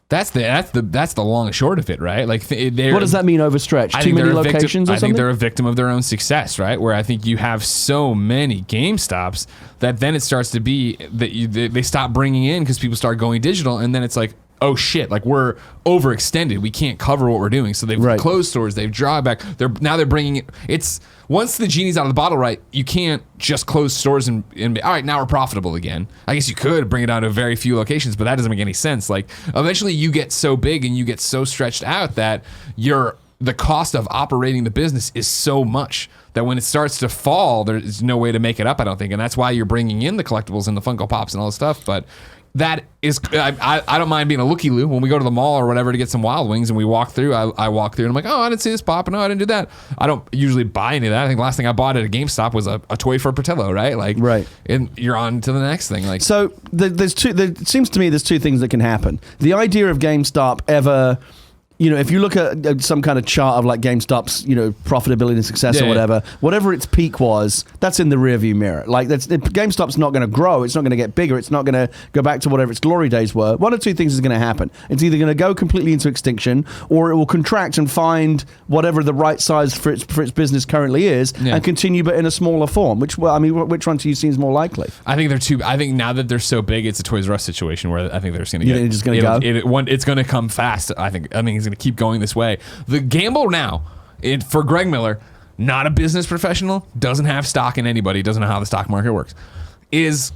That's the long and short of it, right? Like, what does that mean, overstretched? Too many locations or something? I think they're a victim of their own success, right? Where I think you have so many GameStops that then it starts to be that they stop bringing in because people start going digital, and then it's like, oh shit, like we're overextended. We can't cover what we're doing. So they've closed stores, they've drawn back. They're bringing it. It's once the genie's out of the bottle, right? You can't just close stores and be, all right, now we're profitable again. I guess you could bring it down to very few locations, but that doesn't make any sense. Like eventually you get so big and you get so stretched out that the cost of operating the business is so much that when it starts to fall, there's no way to make it up, I don't think. And that's why you're bringing in the collectibles and the Funko Pops and all this stuff. But that is, I don't mind being a looky-loo when we go to the mall or whatever to get some Wild Wings and we walk through. I walk through and I'm like, oh, I didn't see this pop, and no, I didn't do that. I don't usually buy any of that. I think the last thing I bought at a GameStop was a toy for Portillo, right? Like, right. And you're on to the next thing. Like, so it seems to me there's two things that can happen. The idea of GameStop ever. If you look at some kind of chart of like GameStop's, profitability and success or whatever its peak was, that's in the rearview mirror. Like GameStop's not going to grow. It's not going to get bigger. It's not going to go back to whatever its glory days were. One of two things is going to happen. It's either going to go completely into extinction, or it will contract and find whatever the right size for its business currently is, and continue, but in a smaller form. Which one to you seems more likely? I think now that they're so big, it's a Toys R Us situation where I think they're just going to get. Just going to go. It's going to come fast. I think it's going to keep going this way. The gamble now, for Greg Miller, not a business professional, doesn't have stock in anybody, doesn't know how the stock market works, is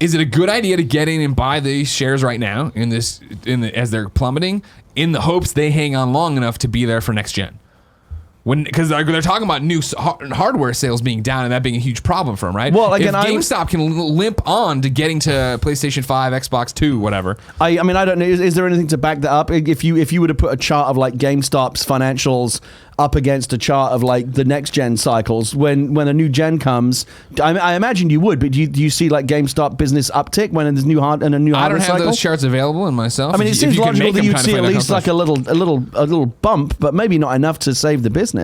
it a good idea to get in and buy these shares right now as they're plummeting in the hopes they hang on long enough to be there for next gen? Because they're talking about new hardware sales being down and that being a huge problem for them, right? Well, again, if GameStop can limp on to getting to PlayStation 5, Xbox 2, whatever. I mean, I don't know. Is there anything to back that up? If you were to put a chart of like GameStop's financials up against a chart of like the next gen cycles, when a new gen comes, I imagine you would, but do you see like GameStop business uptick when there's new hardware cycle? I don't have those charts available in myself. I mean, it seems logical that you'd see at least like a little bump, but maybe not enough to save the business.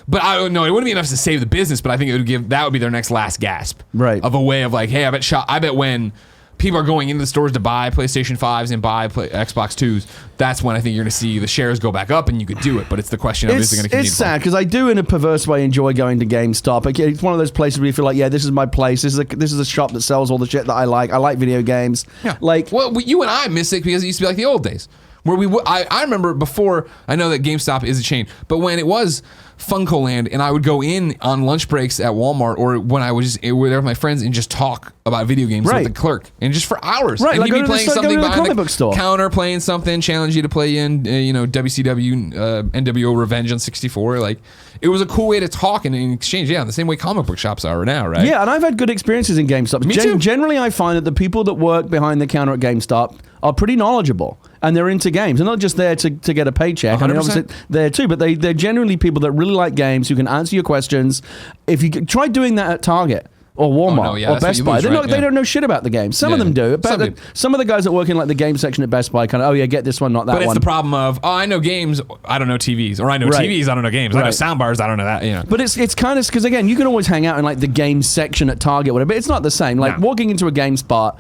But it wouldn't be enough to save the business. But I think that would be their next last gasp, right? Of a way of like, hey, I bet when people are going into the stores to buy PlayStation 5s and buy Xbox 2s, that's when I think you're going to see the shares go back up and you could do it. But it's the question of is it going to continue? It's sad because I do, in a perverse way, enjoy going to GameStop. It's one of those places where you feel like, yeah, this is my place. This is a shop that sells all the shit that I like. I like video games. Yeah. You and I miss it because it used to be like the old days. Where I remember before, I know that GameStop is a chain, but when it was FuncoLand and I would go in on lunch breaks at Walmart or when I was there with my friends and just talk about video games with the clerk and just for hours. Right, and like he'd be playing something behind the book store. Counter, playing something, challenge you to play in WCW, NWO Revenge on 64. Like, it was a cool way to talk and exchange. Yeah, the same way comic book shops are now, right? Yeah, and I've had good experiences in GameStop. Me too. Generally, I find that the people that work behind the counter at GameStop are pretty knowledgeable. And they're into games. They're not just there to get a paycheck. 100%. I mean, obviously there too, but they're generally people that really like games, who can answer your questions. If you try doing that at Target or Walmart or Best Buy, they don't know shit about the game. Some of them do. But some of the guys that work in like the game section at Best Buy kind of, get this one, not that one. But it's the problem of, I know games, I don't know TVs. Or I know TVs, I don't know games. I know soundbars, I don't know that. But it's kind of, because again, you can always hang out in like the game section at Target, whatever, but it's not the same. Like walking into a GameStop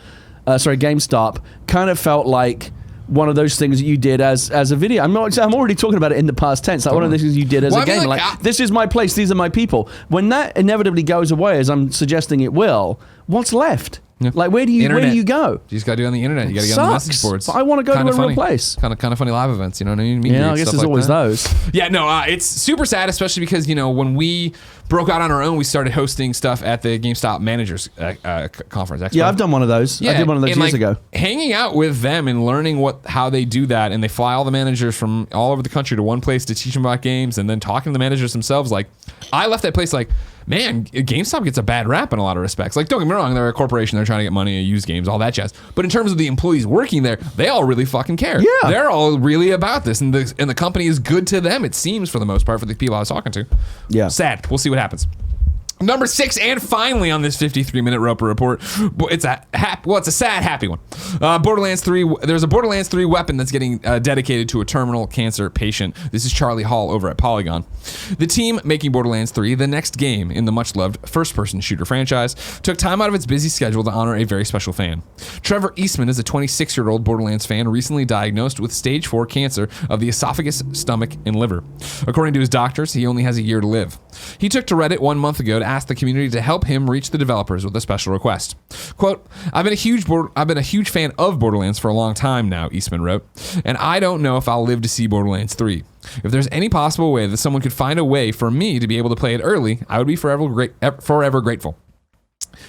kind of felt like one of those things that you did as a video. I'm already talking about it in the past tense. Like one of those things you did as a game. Like this is my place. These are my people. When that inevitably goes away, as I'm suggesting it will, what's left? Like, where do you go? You just got to do it on the internet. You got to get on the message boards. But I want to go to a real place. Kind of funny live events. You know what I mean? Yeah, I guess there's always those. Yeah, no, it's super sad, especially because when we broke out on our own, we started hosting stuff at the GameStop Managers Conference. Expo. Yeah, I've done one of those. Yeah, I did one of those years ago. Hanging out with them and learning how they do that, and they fly all the managers from all over the country to one place to teach them about games, and then talking to the managers themselves. Like, I left that place like, man, GameStop gets a bad rap in a lot of respects. Like, don't get me wrong, they're a corporation, they're trying to get money and use games, all that jazz. But in terms of the employees working there, they all really fucking care. Yeah. They're all really about this, and the company is good to them, it seems, for the most part, for the people I was talking to. Yeah. Sad. We'll see what happens. Number 6, and finally on this 53-minute Roper Report, it's a sad, happy one. Borderlands 3. There's a Borderlands 3 weapon that's getting dedicated to a terminal cancer patient. This is Charlie Hall over at Polygon. The team making Borderlands 3, the next game in the much-loved first-person shooter franchise, took time out of its busy schedule to honor a very special fan. Trevor Eastman is a 26-year-old Borderlands fan recently diagnosed with stage 4 cancer of the esophagus, stomach, and liver. According to his doctors, he only has a year to live. He took to Reddit 1 month ago to ask the community to help him reach the developers with a special request. Quote, I've been a huge fan of Borderlands for a long time now, Eastman wrote, and I don't know if I'll live to see Borderlands 3. If there's any possible way that someone could find a way for me to be able to play it early, I would be forever grateful.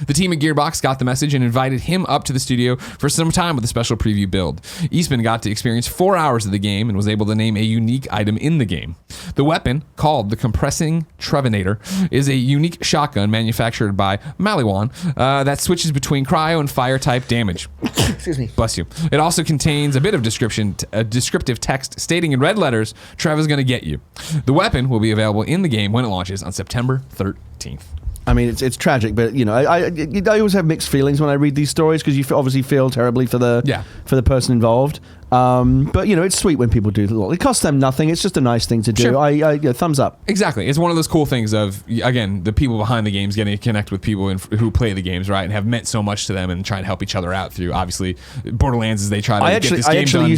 The team at Gearbox got the message and invited him up to the studio for some time with a special preview build. Eastman got to experience 4 hours of the game and was able to name a unique item in the game. The weapon, called the Compressing Trevinator, is a unique shotgun manufactured by Maliwan that switches between cryo and fire type damage. Excuse me. Bless you. It also contains a bit of descriptive text stating in red letters, Trevor's gonna get you. The weapon will be available in the game when it launches on September 13th. I mean, it's tragic, but I always have mixed feelings when I read these stories because you obviously feel terribly for the person involved. But it's sweet when people do. It costs them nothing. It's just a nice thing to do. Sure. I thumbs up. Exactly. It's one of those cool things of, again, the people behind the games getting to connect with people who play the games, right, and have meant so much to them and try and help each other out through, obviously, Borderlands as they try to get this game done.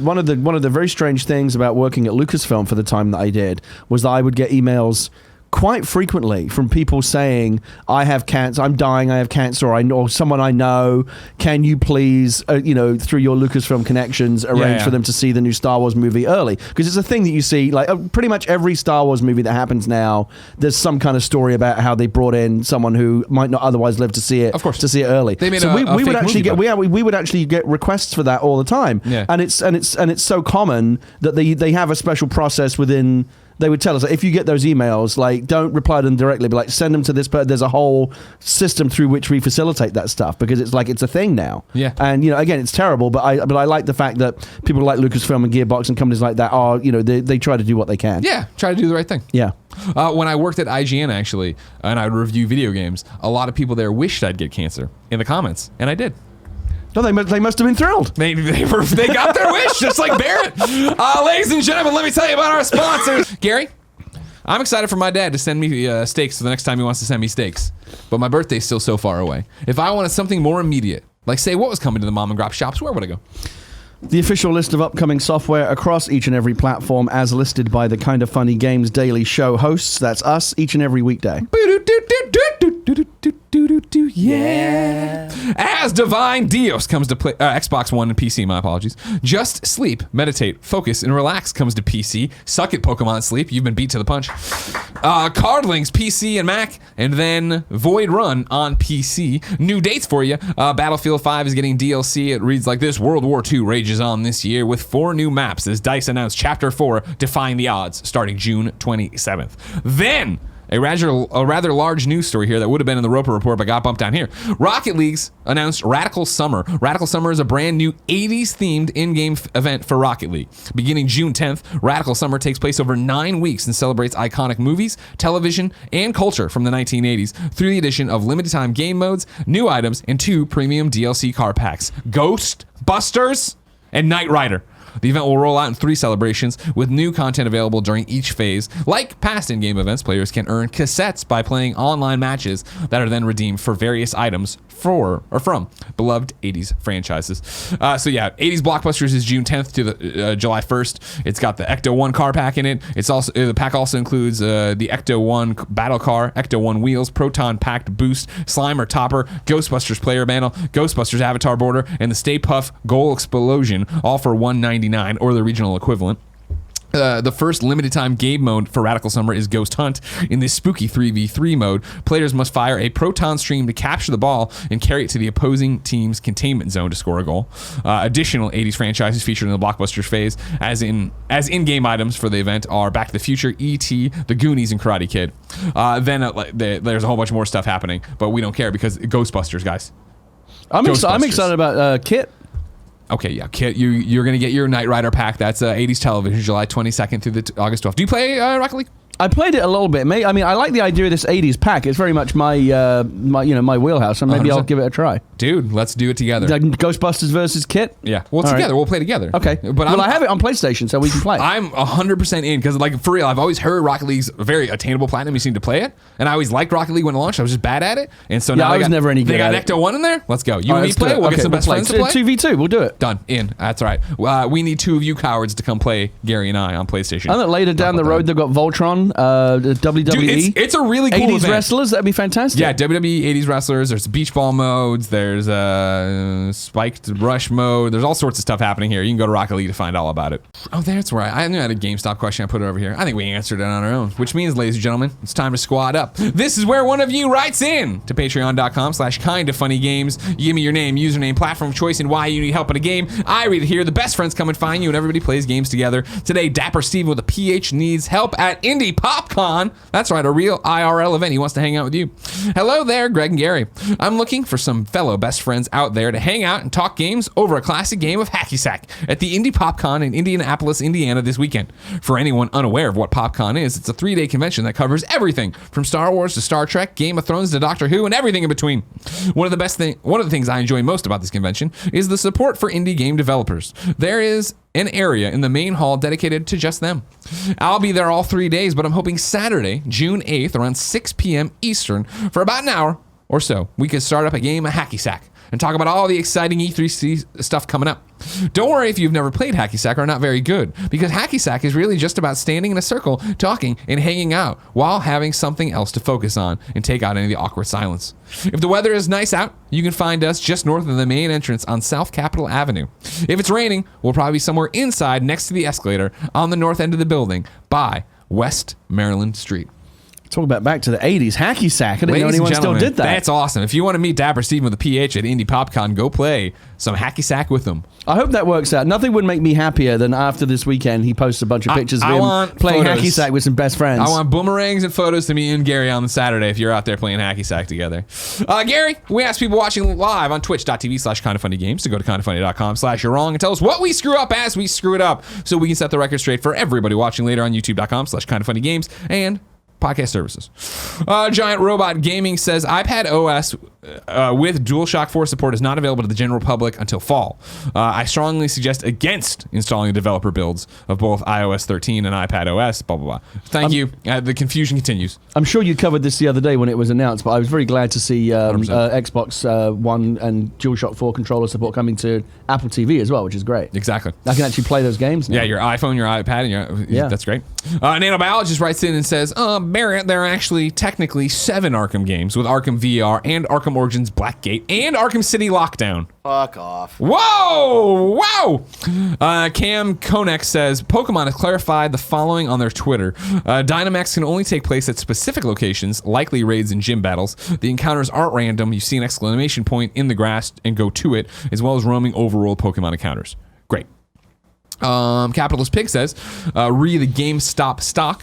One of the very strange things about working at Lucasfilm for the time that I did was that I would get emails quite frequently from people saying, I have cancer, I'm dying, I have cancer, or someone I know, can you please, through your Lucasfilm connections, arrange for them to see the new Star Wars movie early? Because it's a thing that you see, like pretty much every Star Wars movie that happens now, there's some kind of story about how they brought in someone who might not otherwise live to see it, of course, to see it early. They made so we would actually get we would actually get requests for that all the time. Yeah. And it's so common that they have a special process within. They would tell us, if you get those emails, like, don't reply to them directly, but like, send them to this person. There's a whole system through which we facilitate that stuff because it's like, it's a thing now. Yeah. And, again, it's terrible, but I like the fact that people like Lucasfilm and Gearbox and companies like that are, they try to do what they can. Yeah, try to do the right thing. Yeah. When I worked at IGN, actually, and I would review video games, a lot of people there wished I'd get cancer in the comments, and I did. No, they must have been thrilled. They got their wish, just like Barrett. Ladies and gentlemen, let me tell you about our sponsors. Gary, I'm excited for my dad to send me steaks the next time he wants to send me steaks. But my birthday's still so far away. If I wanted something more immediate, like say what was coming to the mom and grop shops, where would I go? The official list of upcoming software across each and every platform as listed by the Kinda Funny Games Daily Show hosts. That's us each and every weekday. Yeah. As Divine Dios comes to Xbox One and PC, my apologies. Just Sleep, Meditate, Focus, and Relax comes to PC. Suck it, Pokemon Sleep. You've been beat to the punch. Cardlings, PC and Mac, and then Void Run on PC. New dates for you. Battlefield 5 is getting DLC. It reads like this. World War II rages on this year with 4 new maps as DICE announced Chapter 4, Defying the Odds, starting June 27th. Then, a rather large news story here that would have been in the Roper Report but got bumped down here. Rocket League's announced Radical Summer. Radical Summer is a brand new 80s themed in-game event for Rocket League. Beginning June 10th, Radical Summer takes place over 9 weeks and celebrates iconic movies, television, and culture from the 1980s through the addition of limited time game modes, new items, and 2 premium DLC car packs, Ghostbusters and Knight Rider. The event will roll out in 3 celebrations with new content available during each phase. Like past in-game events, players can earn cassettes by playing online matches that are then redeemed for various items from beloved 80s franchises. So yeah, 80s Blockbusters is June 10th to the July 1st. It's got the Ecto 1 car pack in it. It's also the pack also includes the Ecto 1 battle car, Ecto 1 wheels, Proton packed boost, Slimer topper, Ghostbusters player panel, Ghostbusters avatar border, and the Stay Puft Goal Explosion, all for $1.99 or the regional equivalent. The first limited time game mode for Radical Summer is Ghost Hunt. In this spooky 3v3 mode, players must fire a proton stream to capture the ball and carry it to the opposing team's containment zone to score a goal. Additional 80s franchises featured in the Blockbusters phase as in-game items for the event are Back to the Future, E.T., The Goonies, and Karate Kid. There's a whole bunch more stuff happening, but we don't care because Ghostbusters, guys. I'm excited about Kit. Okay, yeah, Kit, you're going to get your Knight Rider pack. That's 80s television, July 22nd through the August 12th. Do you play Rocket League? I played it a little bit, mate. I mean, I like the idea of this 80s pack. It's very much my wheelhouse, and maybe 100%. I'll give it a try. Dude, let's do it together. Ghostbusters versus Kit? Yeah. Well, together. Right. We'll play together. Okay. But I have it on PlayStation, so we can play. I'm 100% in, because, like, for real, I've always heard Rocket League's a very attainable platinum. You seem to play it, and I always liked Rocket League when it launched. I was just bad at it, and so now I was never any good at it. They got Ecto 1 in there? Let's go. You and me play it. We'll get some best friends to play. 2v2. We'll do it. Done. In. That's right. We need 2 of you cowards to come play Gary and I on PlayStation. I know later down the road, they've got Voltron, WWE. Dude, it's a really cool 80s event. wrestlers, that'd be fantastic. Yeah, WWE 80s wrestlers. There's beach ball modes. There's spiked rush mode. There's all sorts of stuff happening here. You can go to Rocket League to find all about it. Oh, that's right. I knew I had a GameStop question. I put it over here. I think we answered it on our own, which means, ladies and gentlemen, it's time to squad up. This is where one of you writes in to patreon.com/kindafunnygames. You give me your name, username, platform of choice, and why you need help in a game. I read it here. The best friends come and find you, and everybody plays games together. Today, Dapper Steve with a PH needs help at Indy PopCon. That's right, a real IRL event. He wants to hang out with you. Hello there, Greg and Gary. I'm looking for some fellow best friends out there to hang out and talk games over a classic game of hacky sack at the Indy PopCon in Indianapolis, Indiana this weekend. For anyone unaware of what PopCon is, it's a 3-day convention that covers everything from Star Wars to Star Trek, Game of Thrones to Doctor Who, and everything in between. One of the things I enjoy most about this convention is the support for indie game developers. There is an area in the main hall dedicated to just them. I'll be there all 3 days, but I'm hoping Saturday, June 8th, around 6 p.m. Eastern, for about an hour or so, we could start up a game of hacky sack and talk about all the exciting E3 stuff coming up. Don't worry if you've never played hacky sack or are not very good, because hacky sack is really just about standing in a circle, talking and hanging out while having something else to focus on and take out any of the awkward silence. If the weather is nice out, you can find us just north of the main entrance on South Capitol Avenue. If it's raining, we'll probably be somewhere inside next to the escalator on the north end of the building by West Maryland Street. Talk about back to the 80s. Hacky sack. I didn't know anyone still did that. That's awesome. If you want to meet Dapper Steven with a PH at Indy PopCon, go play some hacky sack with them. I hope that works out. Nothing would make me happier than after this weekend he posts a bunch of pictures of him playing hacky sack with some best friends. I want boomerangs and photos to me and Gary on the Saturday if you're out there playing hacky sack together. Gary, we asked people watching live on twitch.tv/kindafunnygames to go to kindafunny.com/you're wrong and tell us what we screw up as we screw it up so we can set the record straight for everybody watching later on youtube.com/kindafunnygames and podcast services. Giant Robot Gaming says iPad OS with DualShock 4 support is not available to the general public until fall. I strongly suggest against installing the developer builds of both iOS 13 and iPad OS, blah, blah, blah. Thank you. The confusion continues. I'm sure you covered this the other day when it was announced, but I was very glad to see Xbox One and DualShock 4 controller support coming to Apple TV as well, which is great. Exactly. I can actually play those games now. Yeah, your iPhone, your iPad, and that's great. Nano Biologist writes in and says, Barrett, there are actually technically 7 Arkham games with Arkham VR and Arkham Origins Blackgate and Arkham City Lockdown. Fuck off. Whoa! Wow! Cam Konek says, Pokemon has clarified the following on their Twitter. Dynamax can only take place at specific locations, likely raids and gym battles. The encounters aren't random. You see an exclamation point in the grass and go to it, as well as roaming overworld Pokemon encounters. Great. Capitalist Pig says, the GameStop stock.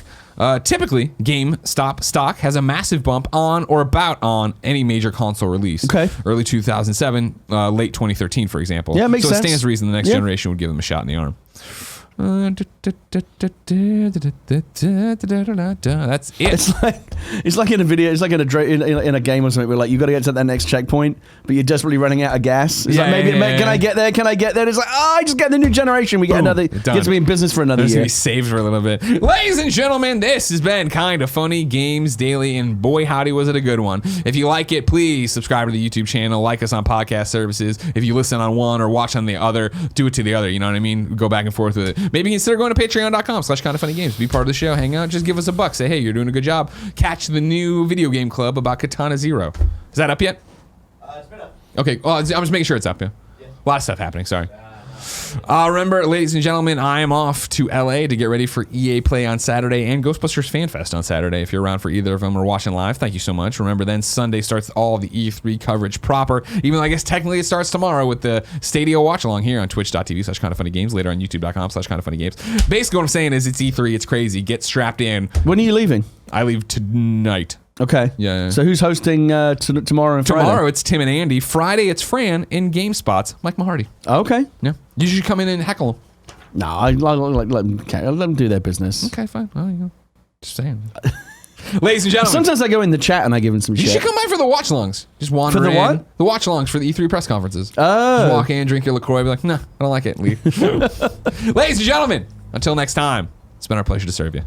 Typically, GameStop stock has a massive bump on or about on any major console release. Okay. Early 2007, late 2013, for example. Yeah, makes sense. So it stands to reason the next generation would give them a shot in the arm. That's it. It's like in a video. It's like in a game or something. Where like you got to get to that next checkpoint, but you're desperately running out of gas. It's like maybe can I get there? Can I get there? And it's like I just get the new generation. We get another. Gets me in business for another year. Gonna be saved for a little bit. Ladies and gentlemen, this has been Kinda Funny Games Daily, and boy howdy was it a good one. If you like it, please subscribe to the YouTube channel, like us on podcast services. If you listen on one or watch on the other, do it to the other. You know what I mean? Go back and forth with it. Maybe consider going to patreon.com/kindafunnygames. Be part of the show. Hang out. Just give us a buck. Say, hey, you're doing a good job. Catch the new video game club about Katana Zero. Is that up yet? It's been up. Okay. Well, I'm just making sure it's up. Yeah. A lot of stuff happening. Sorry. Remember, ladies and gentlemen, I am off to LA to get ready for EA Play on Saturday and Ghostbusters Fan Fest on Saturday. If you're around for either of them or watching live, thank you so much. Remember, then Sunday starts all of the E3 coverage proper, even though I guess technically it starts tomorrow with the Stadia watch along here on twitch.tv/kindafunnygames, later on youtube.com/kindafunnygames. Basically, what I'm saying is it's E3, it's crazy. Get strapped in. When are you leaving? I leave tonight. Okay. Yeah. So who's hosting tomorrow and Friday? Tomorrow it's Tim and Andy. Friday it's Fran in GameSpot's Mike Mahardy. Okay. Yeah. You should come in and heckle them. No, I let them do their business. Okay, fine. Well, you know, just saying. Ladies and gentlemen. Sometimes I go in the chat and I give them some You shit. should come by for the watch-alongs. Just wander For the in. what? The watch-alongs for the E3 press conferences. Oh. Just walk in, drink your LaCroix, be like, nah, I don't like it, leave. Ladies and gentlemen, until next time, it's been our pleasure to serve you.